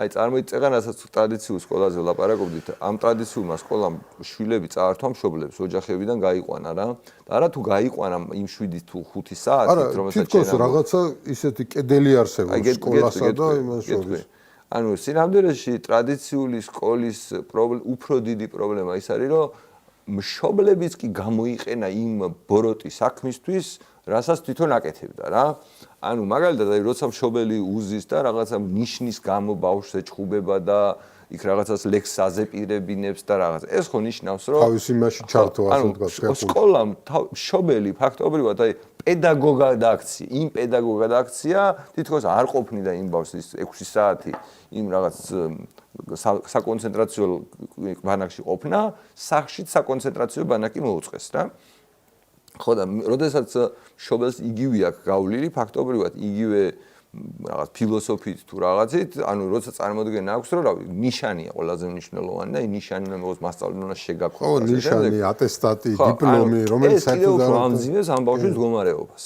აი წარმოიწყება რასაც ტრადიციულ სკოლაზე ლაპარაკობდით ამ ტრადიციულმა სკოლამ შვილები წაართვა მშობლებს ოჯახებიდან გაიყვანა რა და არა თუ გაიყვანა იმ 7 თუ 5 საათით რომელსაც თითქოს რაღაცა ისეთი კედელი არსებობს სკოლასა და იმას შორის ანუ სინამდვილეში ტრადიციული სკოლის უფრო დიდი პრობლემა ის არის რომ მშობლებიც კი გამოიყენა იმ ბოროტი საქმისთვის რასაც თვითონ აკეთებდა რა. ანუ მაგალითად აი როცა მშობელი უზის და რაღაცა ნიშნის გამო ბავშვს ეჭხუბება და იქ რაღაცას ლექსს აზეპირებინებს და რაღაც. ეს ხო ნიშნავს რომ თავის იმაში ჩართო ასე ვთქვათ. სკოლამ მშობელი ფაქტობრივად აი პედაგოგად აქცია. იმ პედაგოგად აქცია თითქოს არ ყოფნიდა იმ ბავშვის 6 საათი იმ რაღაც საკონცენტრაციო ბანაკში ყოფნა, სახლშიც საკონცენტრაციო ბანაკი მოუწყეს რა. ხო და როდესაც მშობელს იგივე აქვს გავლილი ფაქტობრივად იგივე რაღაც ფილოსოფიით თუ რაღაცით, ანუ როცა წარმოდგენა აქვს რომ რავი, ნიშანია ყველაზე მნიშვნელოვანი და ის ნიშანი უნდა მოგოს მასწავლებელი უნდა შეგაქვს. ხო, ნიშანი, ატესტატი, დიპლომი, რომელიც საერთოდ არ ამძიმებს ამ ბავშვის მდგომარეობას.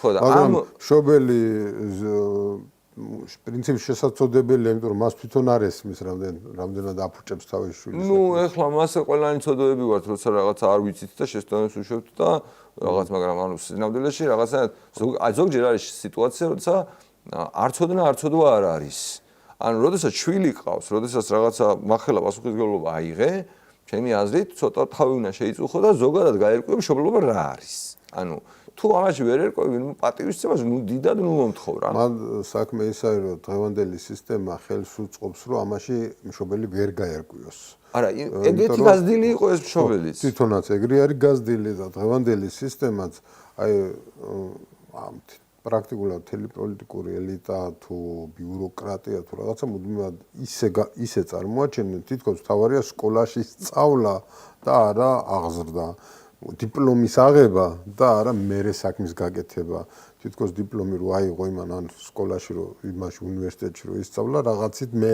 ხო და ამ მშობელი პრინციპში შესაძლებელია, იმიტომ რომ მას თვითონ არ ესმის რამდენად აფუჭებს თავის შვილს. ნუ ეხლა მას ყველანი წოდოები ვართ, როცა რაღაცა არ ვიცით და შესტანებს უშვებთ და რაღაც, მაგრამ ანუ სინამდვილეში რაღაცა ზოგჯერ არის სიტუაცია, როცა არ ცოდვა არ არის. ანუ როდესაც შვილი ყავს, როდესაც რაღაცა მახელა პასუხისმგებლობა აიღე, ჩემი აზრით, ცოტა თავი უნდა შეიწუხო და ზოგადად გაერკვიო მშობლობა რა არის. ანუ თუ ამაში ვერ ერკვევი, ნუ პატივისცემას ნუ დიდად ნუ მომთხოვ რა. მან საქმე ის არის, რომ დღევანდელი სისტემა ხელს უწყობს, რომ ამაში მშობელი ვერ გაერკვიოს. არა, ეგეთი გაზრდილი იყო ეს მშობელიც. თვითონაც ეგრე არის გაზრდილი და დღევანდელი სისტემაც აი პრაქტიკულად თელეპოლიტიკური ელიტა თუ ბიუროკრატია თუ რაღაცა მუდმივად ისე წარმოაჩენენ, თითქოს თავარია სკოლაში სწავლა და არა აღზრდა. დიპლომის აღება და არა მერე საქმის გაკეთება. თითქოს დიპლომი რო აიღო იმან ან სკოლაში რო იმაში უნივერსიტეტში რო ისწავლა რაღაცით მე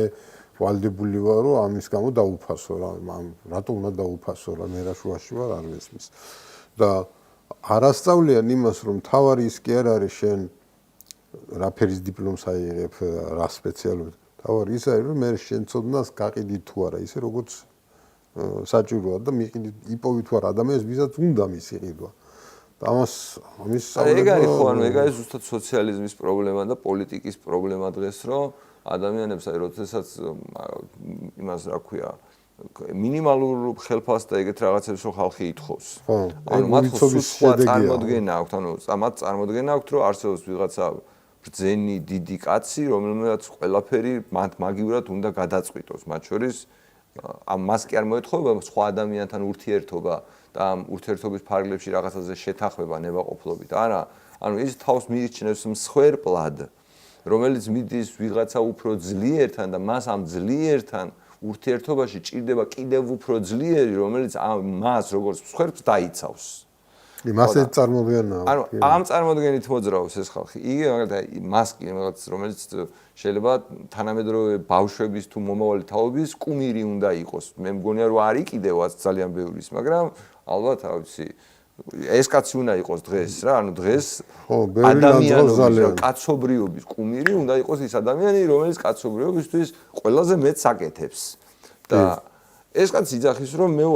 ვალდებული ვარ რომ ამის გამო დაუფასო რა. რატო უნდა დაუფასო რა მე რა შუაში ვარ არ მესმის. და არასწავლიან იმას რომ თავარი ის კი არ არის შენ რა ფერის დიპლომს აიღებ რა სპეციალობით. თავარი ის არის რომ მე შენ ცოდნას გაყიდი თუ არა ისე როგორც საჭიროა და მიყიდით იპოვი თუ არა ადამიანს ვისაც უნდა მის იყიდვა. და ამის ეგ არის ხო ანუ ეგ არის ზუსტად სოციალიზმის პრობლემა და პოლიტიკის პრობლემა დღეს რომ ადამიანებს აი როდესაც იმას რა ქვია მინიმალურ ხელფასს და ეგეთ რაღაცებს რო ხალხი ითხოვს. ანუ მათ სხვა წარმოდგენა აქვთ, ანუ მათ წარმოდგენა აქვთ რომ არსებობს ვიღაცა ბრძენი დიდი კაცი, რომელმაც ყველაფერი მაგივრად უნდა გადაწყვიტოს, მათ შორის მას კი არ მოეთხოვება სხვა ადამიანთან ურთიერთობა და ამ ურთიერთობის ფარგლებში რაღაცაზე შეთანხმება ნებაყოფლობით. არა, ანუ ის თავს მიიჩნევს მსხვერპლად, რომელიც მიდის ვიღაცა უფრო ძლიერთან და მას ამ ძლიერთან ურთიერთობაში ჭირდება კიდევ უფრო ძლიერი, რომელიც მას როგორც მსხვერპლს დაიცავს. იმასე წარმოდგენა. ანუ ამ წარმოდგენით მოძრაობს ეს ხალხი. იგი მაგალითად მას კი რაღაც რომელიც შეიძლება თანამედროვე ბავშვების თუ მომავალი თაობის კუმირი უნდა იყოს. მე მგონია რომ არ იყიდევაც ძალიან ბევრის, მაგრამ ალბათ რა ვიცი ეს კაცი უნდა იყოს დღეს რა, ანუ დღეს ადამიანის კაცობრიობის კუმირი უნდა იყოს ის ადამიანი, რომელიც კაცობრიობისთვის ყველაზე მეტს აკეთებს. და ეს კაცი იძახის რომ მე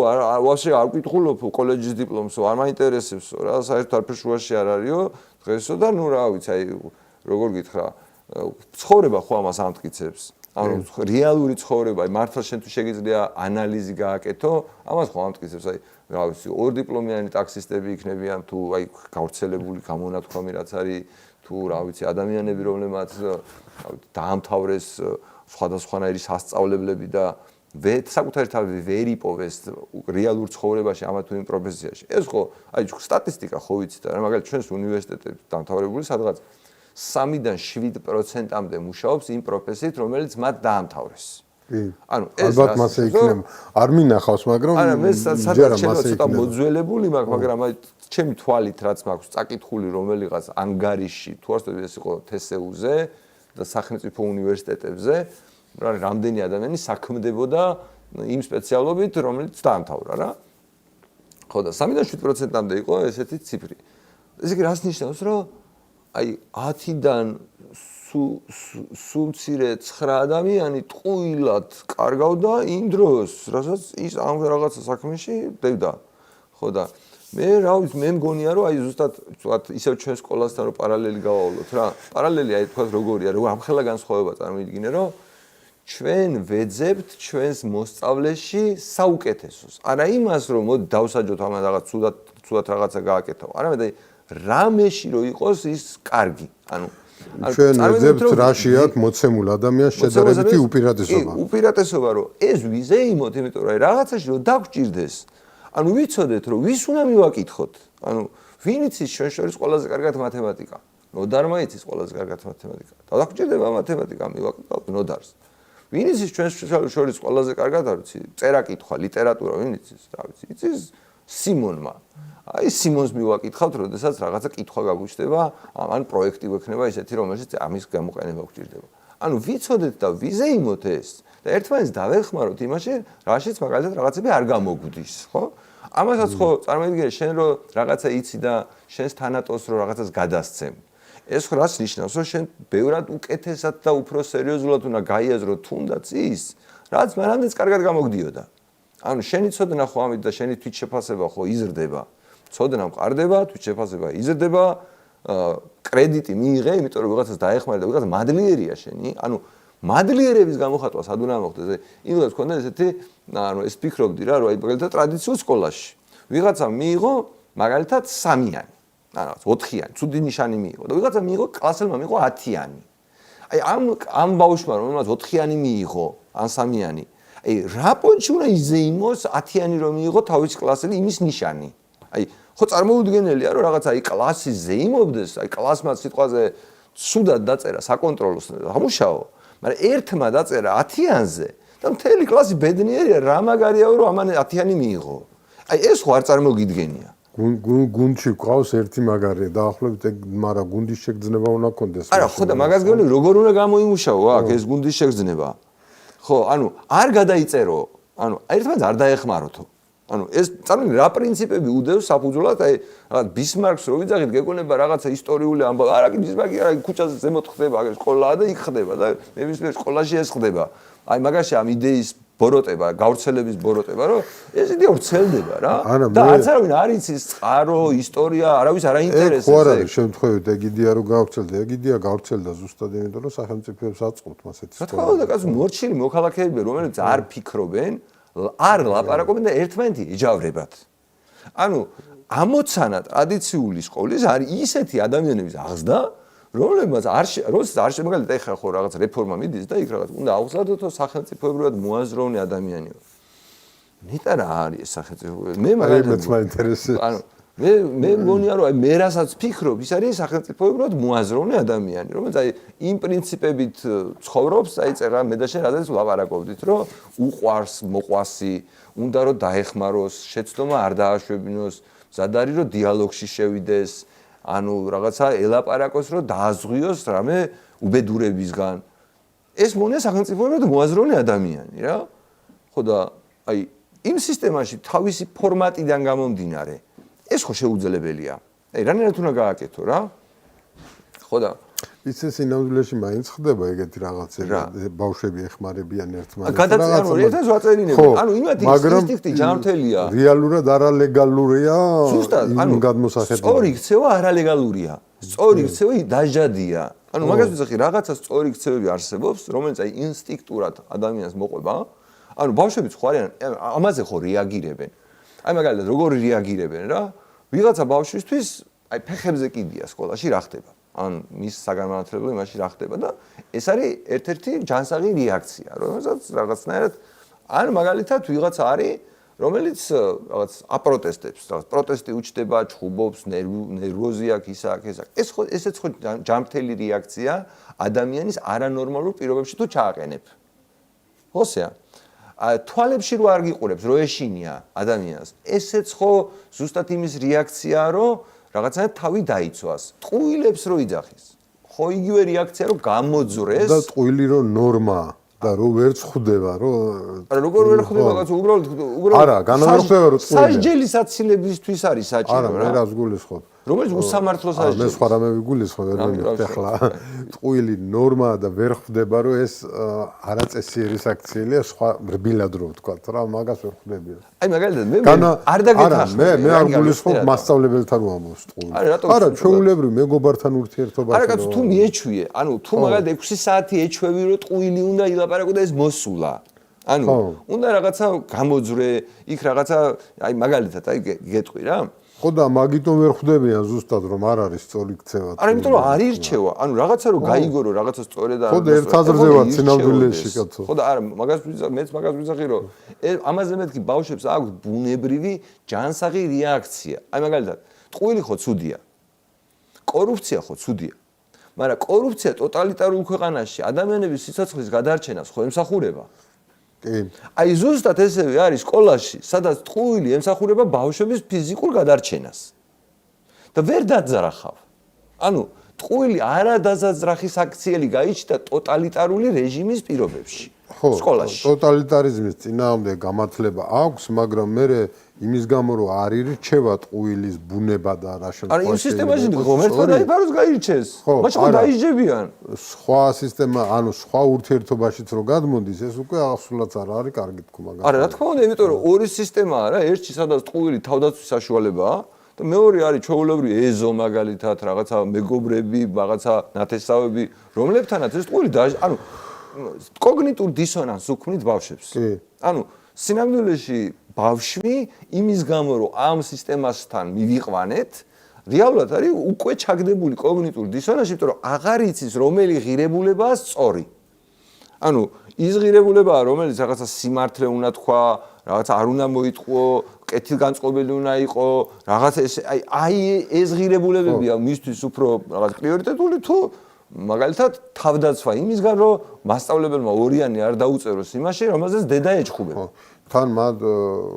ვაფშე არ ვკითხულობ კოლეჯის დიპლომსო, არ მაინტერესებსო რა, საერთოდ არაფერ შუაში არ არისო დღესო და ნუ რა ვიცი, აი როგორ გითხრა, ცხოვრება ხო ამას ამტკიცებს. ანუ რეალური ცხოვრება, მართლა შენ თუ შეგიძლია ანალიზი გააკეთო, ამას ხო ამტკიცებს, აი რა ვიცი, ორდიპლომიანი ტაქსისტები იქნებიან თუ აი გავრცელებული გამონათქვამი რაც არის, თუ რა ვიცი, ადამიანები რომლებმაც დაამთავრეს სხვადასხვანაირი სასწავლებლები და საკუთარი თავი ვერ იპოვეს რეალურ ცხოვრებაში ამა თუ იმ პროფესიაში. ეს ხო, აი სტატისტიკა ხო ვიცით რა, მაგალითად ჩვენს უნივერსიტეტებში დამთავრებული სადღაც 3-დან 7%-მდე მუშაობს იმ პროფესიით, რომელიც მათ დაამთავრეს. ანუ ეს ალბათ მასე იქნება. არ მინახავს, მაგრამ არა, მე ჯერა სადაც მასე ცოტა იქნება. მოძველებული მაქვს, მაგრამ აი ჩემი თვალით რაც მაქვს წაკითხული რომელიღაც ანგარიში, თუ არ ვთქვი ეს იყო თსუ-ზე და სახელმწიფო უნივერსიტეტებზე, რამდენი ადამიანი საქმდებოდა იმ სპეციალობით, რომელიც დაამთავრა რა. ხო და 3-დან 7%-მდე იყო ესეთი ციფრი. ესე იგი რას ნიშნავს, რომ აი 10-დან სულ მცირე 9 ადამიანი ტყუილად კარგავდა იმ დროს, რასაც ის ამ რაღაცა საქმეში დებდა. ხო და მე რა ვიცი, მე მგონია რომ აი ზუსტად ისევ ჩვენ სკოლასთან რომ პარალელი გავავლოთ რა. პარალელი აი თქვა როგორია, როგორ ამხელა განსხვავება წარმოვიდგინე, რომ ჩვენ ვეძებთ ჩვენს მოსწავლეში საუკეთესოს. არა იმას, რომ მოდი დავსაჯოთ ამ რაღაც ცუდად რაღაცა გააკეთო. არამედ აი რამეში რომ იყოს ის კარგი. ანუ ჩვენ ვეძებთ რაში აქვს მოცემულ ადამიანს შედარებითი უპირატესობა. უპირატესობა რომ ეს ვიზეიმოთ, იმიტომ რომ რაღაცაში რომ დაგვჭირდეს. ანუ ვიცოდეთ რომ ვის უნდა მივაკითხოთ. ანუ ვინ იცის ჩვენ შორის ყველაზე კარგად მათემატიკა? ნოდარმა იცის ყველაზე კარგად მათემატიკა. დაგვჭირდება მათემატიკა მივაკითხოთ ნოდარს. ვინ იცის ჩვენ შორის ყველაზე კარგად არ ვიცი, წერა-კითხვა, ლიტერატურა, ვინ იცის? რა ვიცი, იცის სიმონმა. აი სიმონს მივაკითხავთ, როდესაც რაღაცა კითხვა გაგვიჩნდება, ან პროექტი გვექნება ისეთი, რომელშიც ამის გამოყენება გვჭირდება. ანუ ვიცოდეთ და ვიზეიმოთ ეს და ერთმანეთს დავეხმაროთ იმაში, რაშიც მაგალითად რაღაცები არ გამოგვდის, ხო? ამასაც ხო წარმოიდგინე შენ რომ რაღაცა იცი და შენს თანატოს რომ რაღაცას გადასცემ. ეს ხო რას ნიშნავს, რომ შენ ბევრად უკეთესად და უფრო სერიოზულად უნდა გაიაზრო თუნდაც ის, რაც მანამდეც კარგად გამოგდიოდა. ანუ შენი ცოდნა ხო ამით და შენი თვითშეფასება ხო იზრდება. ცოდნა მყარდება, თვითშეფასება იზრდება, კრედიტი მიიღე, იმიტომ რომ ვიღაცას დაეხმარე და ვიღაცა მადლიერია შენი. ანუ მადლიერების გამოხატვა სად უნდა მოხდეს? იმდენად გქონდა ესეთი, ანუ ეს ფიქრობდი რა, რომ აი მაგალითად ტრადიციულ სკოლაში ვიღაცა მიიღო მაგალითად 3-იანი. რაღაც 4-იანი, ცუდი ნიშანი მიიღო და ვიღაცა მიიღო კლასელმა მიიღო 10-იანი. აი ამ ბავშვმა რომელმაც 4-იანი მიიღო, ან 3-იანი, აი რა პონჩი უნდა იზეიმოს 10-იანი რომ მიიღო თავის კლასელი იმის ნიშანი. აი ხო წარმოუდგენელია რომ რაღაც აი კლასი ზეიმობდეს, აი კლასმა სიტყვაზე სუდად დაწერა საკონტროლოს ამუშაო, მაგრამ ერთმა დაწერა 10-იანზე და მთელი კლასი ბედნიერია რა მაგარია რომ ამან 10-იანი მიიღო. აი ეს ხო არ წარმოგიდგენია. გუნდში ყავს ერთი მაგარია დაახლოებით ეგ, მაგრამ გუნდის შეგრძნება უნდა კონდეს. არა, ხო და მაგას გეუბნები როგორ უნდა გამოიმუშაო აქ ეს გუნდის შეგრძნება. ხო, ანუ არ გადაიწერო, ანუ ერთმანეთს არ დაეხმაროთო. ანუ ეს წარმოიდგინე რა პრინციპები უდევს საფუძვლად, აი რაღაც ბისმარკს რო ვიძახით, გეკონება რაღაცა ისტორიული ამბავი. არა, კი ბისმარკი არა, ქუჩაზე ზემოთ ხდება, სკოლაა და იქ ხდება და მე ვისმენ სკოლაში ეს ხდება. აი მაგაში ამ იდეის ბოროტება, გავრცელების ბოროტება, რომ ეს იდეა ვრცელდება რა. და არც არავინ არ იცის წყარო, ისტორია, არავის არ აინტერესებს. ხო არა, შემთხვევით ეგ იდეა რო გავრცელდა, ეგ იდეა გავრცელდა ზუსტად იმიტომ რომ სახელმწიფოებს აწყობთ მასეთი სკოლა. რა თქმა უნდა, კაცო მორჩილი მოქალაქეები, რომელიც არ ფიქრობენ, არ ლაპარაკობენ და ერთმანეთი ეჯავრებათ. ანუ ამოცანა ტრადიციული სკოლის არის ისეთი ადამიანების აღზრდა, რომლებმაც როცა მაგალითად ეხლა ხო რაღაც რეფორმა მიდის და იქ რაღაც უნდა აღზრდოთო სახელმწიფოებრივად მოაზროვნე ადამიანები. ნეტა რა არის ეს სახელმწიფო? მე მაგალითად მაინტერესებს. ანუ მე მგონია რომ აი მე რასაც ფიქრობ, ის არის სახელმწიფოებრივად მოაზროვნე ადამიანი, რომელიც აი იმ პრინციპებით ცხოვრობს, აი წერა მე და შენ რადგან ვლაპარაკობდით, რომ უყვარს, მოყვასი, უნდა რომ დაეხმაროს, შეცდომა არ დააშვებინოს, მზად არის რომ დიალოგში შევიდეს, ანუ რაღაცა ელაპარაკოს, რომ დააზღვიოს რამე უბედურებისგან. ეს მონია სახელმწიფოებრივად მოაზროვნე ადამიანი რა. ხო და აი იმ სისტემაში თავისი ფორმატიდან გამომდინარე ეს ხო შეუძლებელია. აი რანაირად უნდა გააკეთო რა. ხო და იცი სინამდვილეში მაინც ხდება ეგეთი რაღაცები, ბავშვები ეხმარებიან ერთმანეთს. გადაწყვეტილება ერთად ვაწერინებენ. ანუ იმათი ინსტინქტი ჯანმრთელია. რეალურად არალეგალურია იმ გადმოსახედები. სწორი ქცევა არალეგალურია. სწორი ქცევა დაჟადია. ანუ მაგას ვიძახი, რაღაცა სწორი ქცევები არსებობს, რომელიც აი ინსტინქტურად ადამიანს მოყვება. ანუ ბავშვები ხო არიან, ამაზე ხო რეაგირებენ. აი მაგალითად როგორ რეაგირებენ რა? ვიღაცა ბავშვისთვის აი ფეხებზე კიდია სკოლაში რა ხდება? ან მის საგანმანათლებლო იმაში რა ხდება და ეს არის ერთ-ერთი ჯანსაღი რეაქცია, რომელსაც რაღაცნაირად ან მაგალითად ვიღაცა არის, რომელიც რაღაც აპროტესტებს, რაღაც პროტესტი უჩდება, ჩხუბობს, ნერვოზი აქვს, ის აქვს, ეს აქვს. ეს ხო ესეც ხო ჯანმრთელი რეაქცია ადამიანის არანორმალურ პირობებში თუ ჩააყენებ. ხოსია თვალებში რო არ გიყურებს, რო ეშინია ადამიანს. ესეც ხო ზუსტად იმის რეაქციაა, რომ რაღაცნაირად თავი დაიცვას. ტყუილებს რო იძახის. ხო იგივე რეაქცია რო გამოძრეს და ტყუილი რო ნორმაა და რო ვერ ხვდება, რო არა როგორ ვერ ხვდება კაცო, უბრალოდ არა, განავითარ ხვდება რო ტყუილია. სასჯელი საცილებისთვის არის საჭირო არა, რა. მე რას გულისხმობ? რომელიც უსამართლო სასჯელი. მე სხვა რამე ვიგულისხმობ, ვერ ვიმეც ახლა. ტყუილი ნორმაა და ვერ ხვდება, რომ ეს არაწესიერი საქციელია, სხვა რბილად რო ვთქვათ რა, მაგას ვერ ხვდები. აი მაგალითად მე არ დაგეთახმები. არა, მე არ გულისხმობ მასწავლებელთან რომ ამბობს ტყუილი. არა, ჩვეულებრივ მეგობართან ურთიერთობაში. არა კაცო, თუ მიეჩვიე, ანუ თუ მაგალითად 6 საათი ეჩვევი, რომ ტყუილი უნდა ილაპარაკო და ეს მოსულა. ანუ უნდა რაღაცა გამოძრე, იქ რაღაცა, აი მაგალითად, აი გეტყვი რა. ხო და მაგიტომ ვერ ხვდებიან ზუსტად რომ არ არის სწორი ქცევა. არა, იმიტომ რომ არ ირჩევა. ანუ რაღაცა რომ გაიგო, რომ რაღაცა სწორედ არ ხო და ერთ აზრზე ვარ ცინამდვილეში კაცო. ხო და არა, მეც მაგას ვიზახი რომ ამაზე მეთქი ბავშვებს აქვს ბუნებრივი ჯანსაღი რეაქცია. აი მაგალითად, ტყუილი ხო ცუდია. კორუფცია ხო ცუდია. მაგრამ კორუფცია ტოტალიტარულ ქვეყანაში ადამიანების სიცოცხლის გადარჩენას ხო ემსახურება? კი. აი ზუსტად ესევე არის სკოლაში, სადაც ტყუილი ემსახურება ბავშვების ფიზიკურ გადარჩენას. და ვერ დაძრახავ. ანუ ტყუილი არადაზაძრახი საქციელი გაიჩნდა ტოტალიტარული რეჟიმის პირობებში. სკოლაში. ტოტალიტარიზმის წინააღმდეგ გამართლება აქვს, მაგრამ მე იმის გამო რომ არ ირჩევა ტყუილის ბუნება და რა შემთხვევაში. არა, იმ სისტემაში ღომერთმა დაიბაროს გაირჩეს. მაშინ ხო დაიჯებიან. სხვა სისტემა, ანუ სხვა ურთიერთობაშიც რო გადმოდის, ეს უკვე აღსულაც არ არის კარგი თქმა. არა, რა თქმა უნდა, იმიტომ რომ ორი სისტემაა რა, ერთი სადაც ტყუილი თავდაცვის საშუალებაა და მეორე არის ჩვეულებრივი ეზო მაგალითად, რაღაცა მეგობრები, რაღაცა ნათესავები, რომლებთანაც ეს ტყუილი ანუ კოგნიტურ დისონანსს უქმნით ბავშვებს. ანუ სინამდვილეში ბავშვი იმის გამო რომ ამ სისტემასთან მივიყვანეთ, რეალურად არის უკვე ჩაგდებული კოგნიტურ დისონანსში, იმიტომ რომ აღარ იცის რომელი ღირებულებაა სწორი. ანუ ის ღირებულებაა, რომელიც რაღაცა სიმართლე უნდა თქვა, რაღაცა არ უნდა მოიტყუო, კეთილგანწყობილი უნდა იყო, რაღაც აი ეს ღირებულებებია მისთვის უფრო რაღაც პრიორიტეტული თუ მაგალითად თავდაცვა იმისგან რომ მასწავლებელმა ორიანი არ დაუწეროს იმაში, რომელზეც დედა ეჭხუბება. თან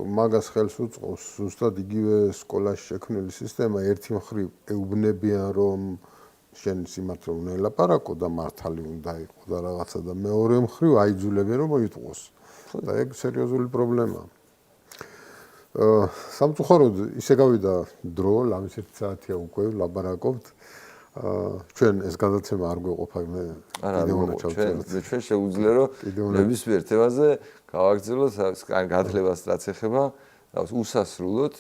მაგას ხელს უწყობს ზუსტად იგივე სკოლაში შექმნილი სისტემა, ერთი მხრივ ეუბნებიან რომ შენ სიმართლე უნდა ელაპარაკო და მართალი უნდა იყო და რაღაცა და მეორე მხრივ აიძულებენ რომ მოიტყუოს. და ეგ სერიოზული პრობლემაა. სამწუხაროდ ისე გავიდა დრო, ლამის 1 საათია უკვე ლაპარაკობთ. ჩვენ ეს გადაცემა არ გვეყოფა მე კიდევ უნდა ჩავწეროთ. ჩვენ შეუძლია რომ ნებისმიერ თემაზე გავაგრძელოთ გათლებას რაც ეხება, უსასრულოდ.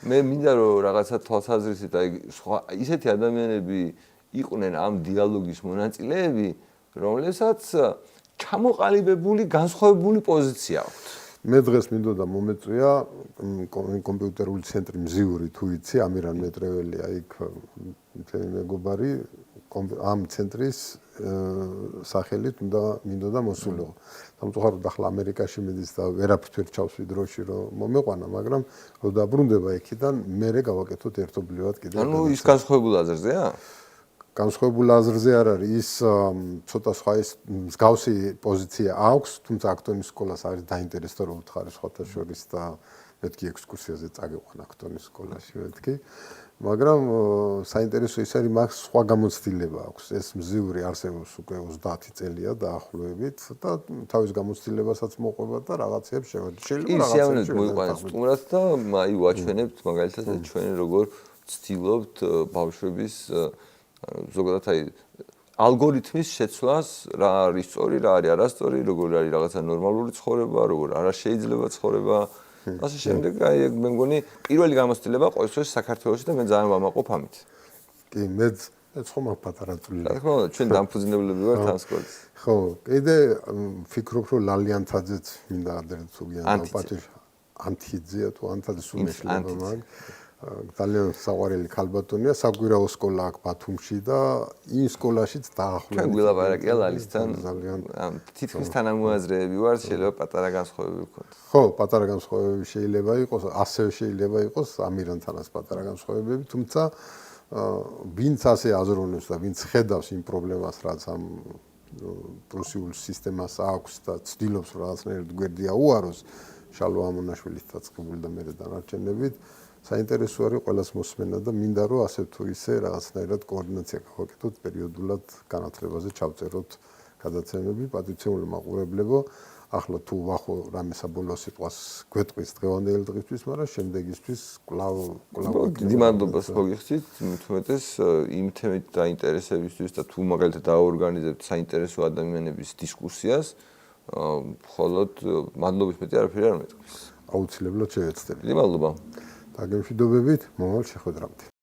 მე მინდა რომ რაღაცა თვალსაზრისით აი სხვა ისეთი ადამიანები იყვნენ ამ დიალოგის მონაწილეები, რომლებსაც ჩამოყალიბებული განსხვავებული პოზიცია აქვთ. მე დღეს მინდოდა მომეწვია კომპიუტერული ცენტრი მზიური თუ იცი, ამირან მეტრეველია იქ მთელი მეგობარი ამ ცენტრის სახელით მინდოდა მოსულიყო. სამწუხაროდ ახლა ამერიკაში მიდის და ვერაფერ ჩავსვი დროში რომ მომეყვანა, მაგრამ რო დაბრუნდება იქიდან, მერე გავაკეთოთ ერთობლივად კიდევ. ანუ ის განსხვავებულ აზრზეა? განსხვავებულ აზრზე არ არის, ის ცოტა სხვა ის მსგავსი პოზიცია აქვს, თუმცა აქტონის სკოლას არის დაინტერესდა რომ ვთხარი სხვათა შორის და მეთქი ექსკურსიაზე წაგეყვან აქტონის სკოლაში მეთქი. მაგრამ საინტერესო ის არის, მაგ სხვა გამოცდილება აქვს. ეს მზიური არსებობს უკვე 30 წელია დაახლოებით და თავის გამოცდილებასაც მოყვება და რაღაცებს შეიძლება რაღაცებს მოიყვანოს სტუმრად და აი ვაჩვენებთ მაგალითად ჩვენ როგორ ვცდილობთ ბავშვების ზოგადად აი ალგორითმის შეცვლას, რა არის სწორი, რა არის არასწორი, როგორ არის რაღაცა ნორმალური ცხოვრება, როგორ არა შეიძლება ცხოვრება. ასე შემდეგ, აი მე მგონი პირველი გამოცდილება ყოველთვის საქართველოში და მე ძალიან ვამაყობ ამით. კი, მეც ხომ პატარა წვლილი. რა თქმა უნდა, ჩვენ დამფუძნებლები ვართ ამ სკოლის. ხო, კიდე ვფიქრობ, რომ ლალიანთაძეც მინდა ადრე თუ გიან პატიჟ ანთიძეა თუ ანთაძე სულ მეშლება მაგ. ძალიან საყვარელი ქალბატონია, საგვირაო სკოლა აქვს ბათუმში და იმ სკოლაშიც დაახლოებით. ჩვენ გვილაპარაკია ლალისთან. თითქმის თანამოაზრეები ვართ, შეიძლება პატარა განსხვავებები ვქონდეს. ხო, პატარა განსხვავებები შეიძლება იყოს, ასევე შეიძლება იყოს ამირანთანაც პატარა განსხვავებები, თუმცა ვინც ასე აზროვნებს და ვინც ხედავს იმ პრობლემას, რაც ამ პრუსიულ სისტემას აქვს და ცდილობს რაღაცნაირად გვერდი აუაროს შალვა ამონაშვილის დაწყებული და მერე დანარჩენებით საინტერესო არის ყველას მოსმენა და მინდა რომ ასე თუ ისე რაღაცნაირად კოორდინაცია გავაკეთოთ პერიოდულად განათლებაზე ჩავწეროთ გადაცემები პატივცემული მაყურებლებო ახლა თუ ვახო რამე საბოლოო სიტყვას გვეტყვის დღევანდელი დღისთვის, მაგრამ შემდეგისთვის კვლავ დიდი მადლობას მოგიხსით, თუმეტეს იმ თემით დაინტერესებისთვის და თუ მაგალითად დააორგანიზებთ საინტერესო ადამიანების დისკუსიას, მხოლოდ მადლობის მეტი არაფერი არ მეტყვის. აუცილებლად შევეცდები. დიდი მადლობა. დაგემშვიდობებით, მომავალ შეხვედრამდე.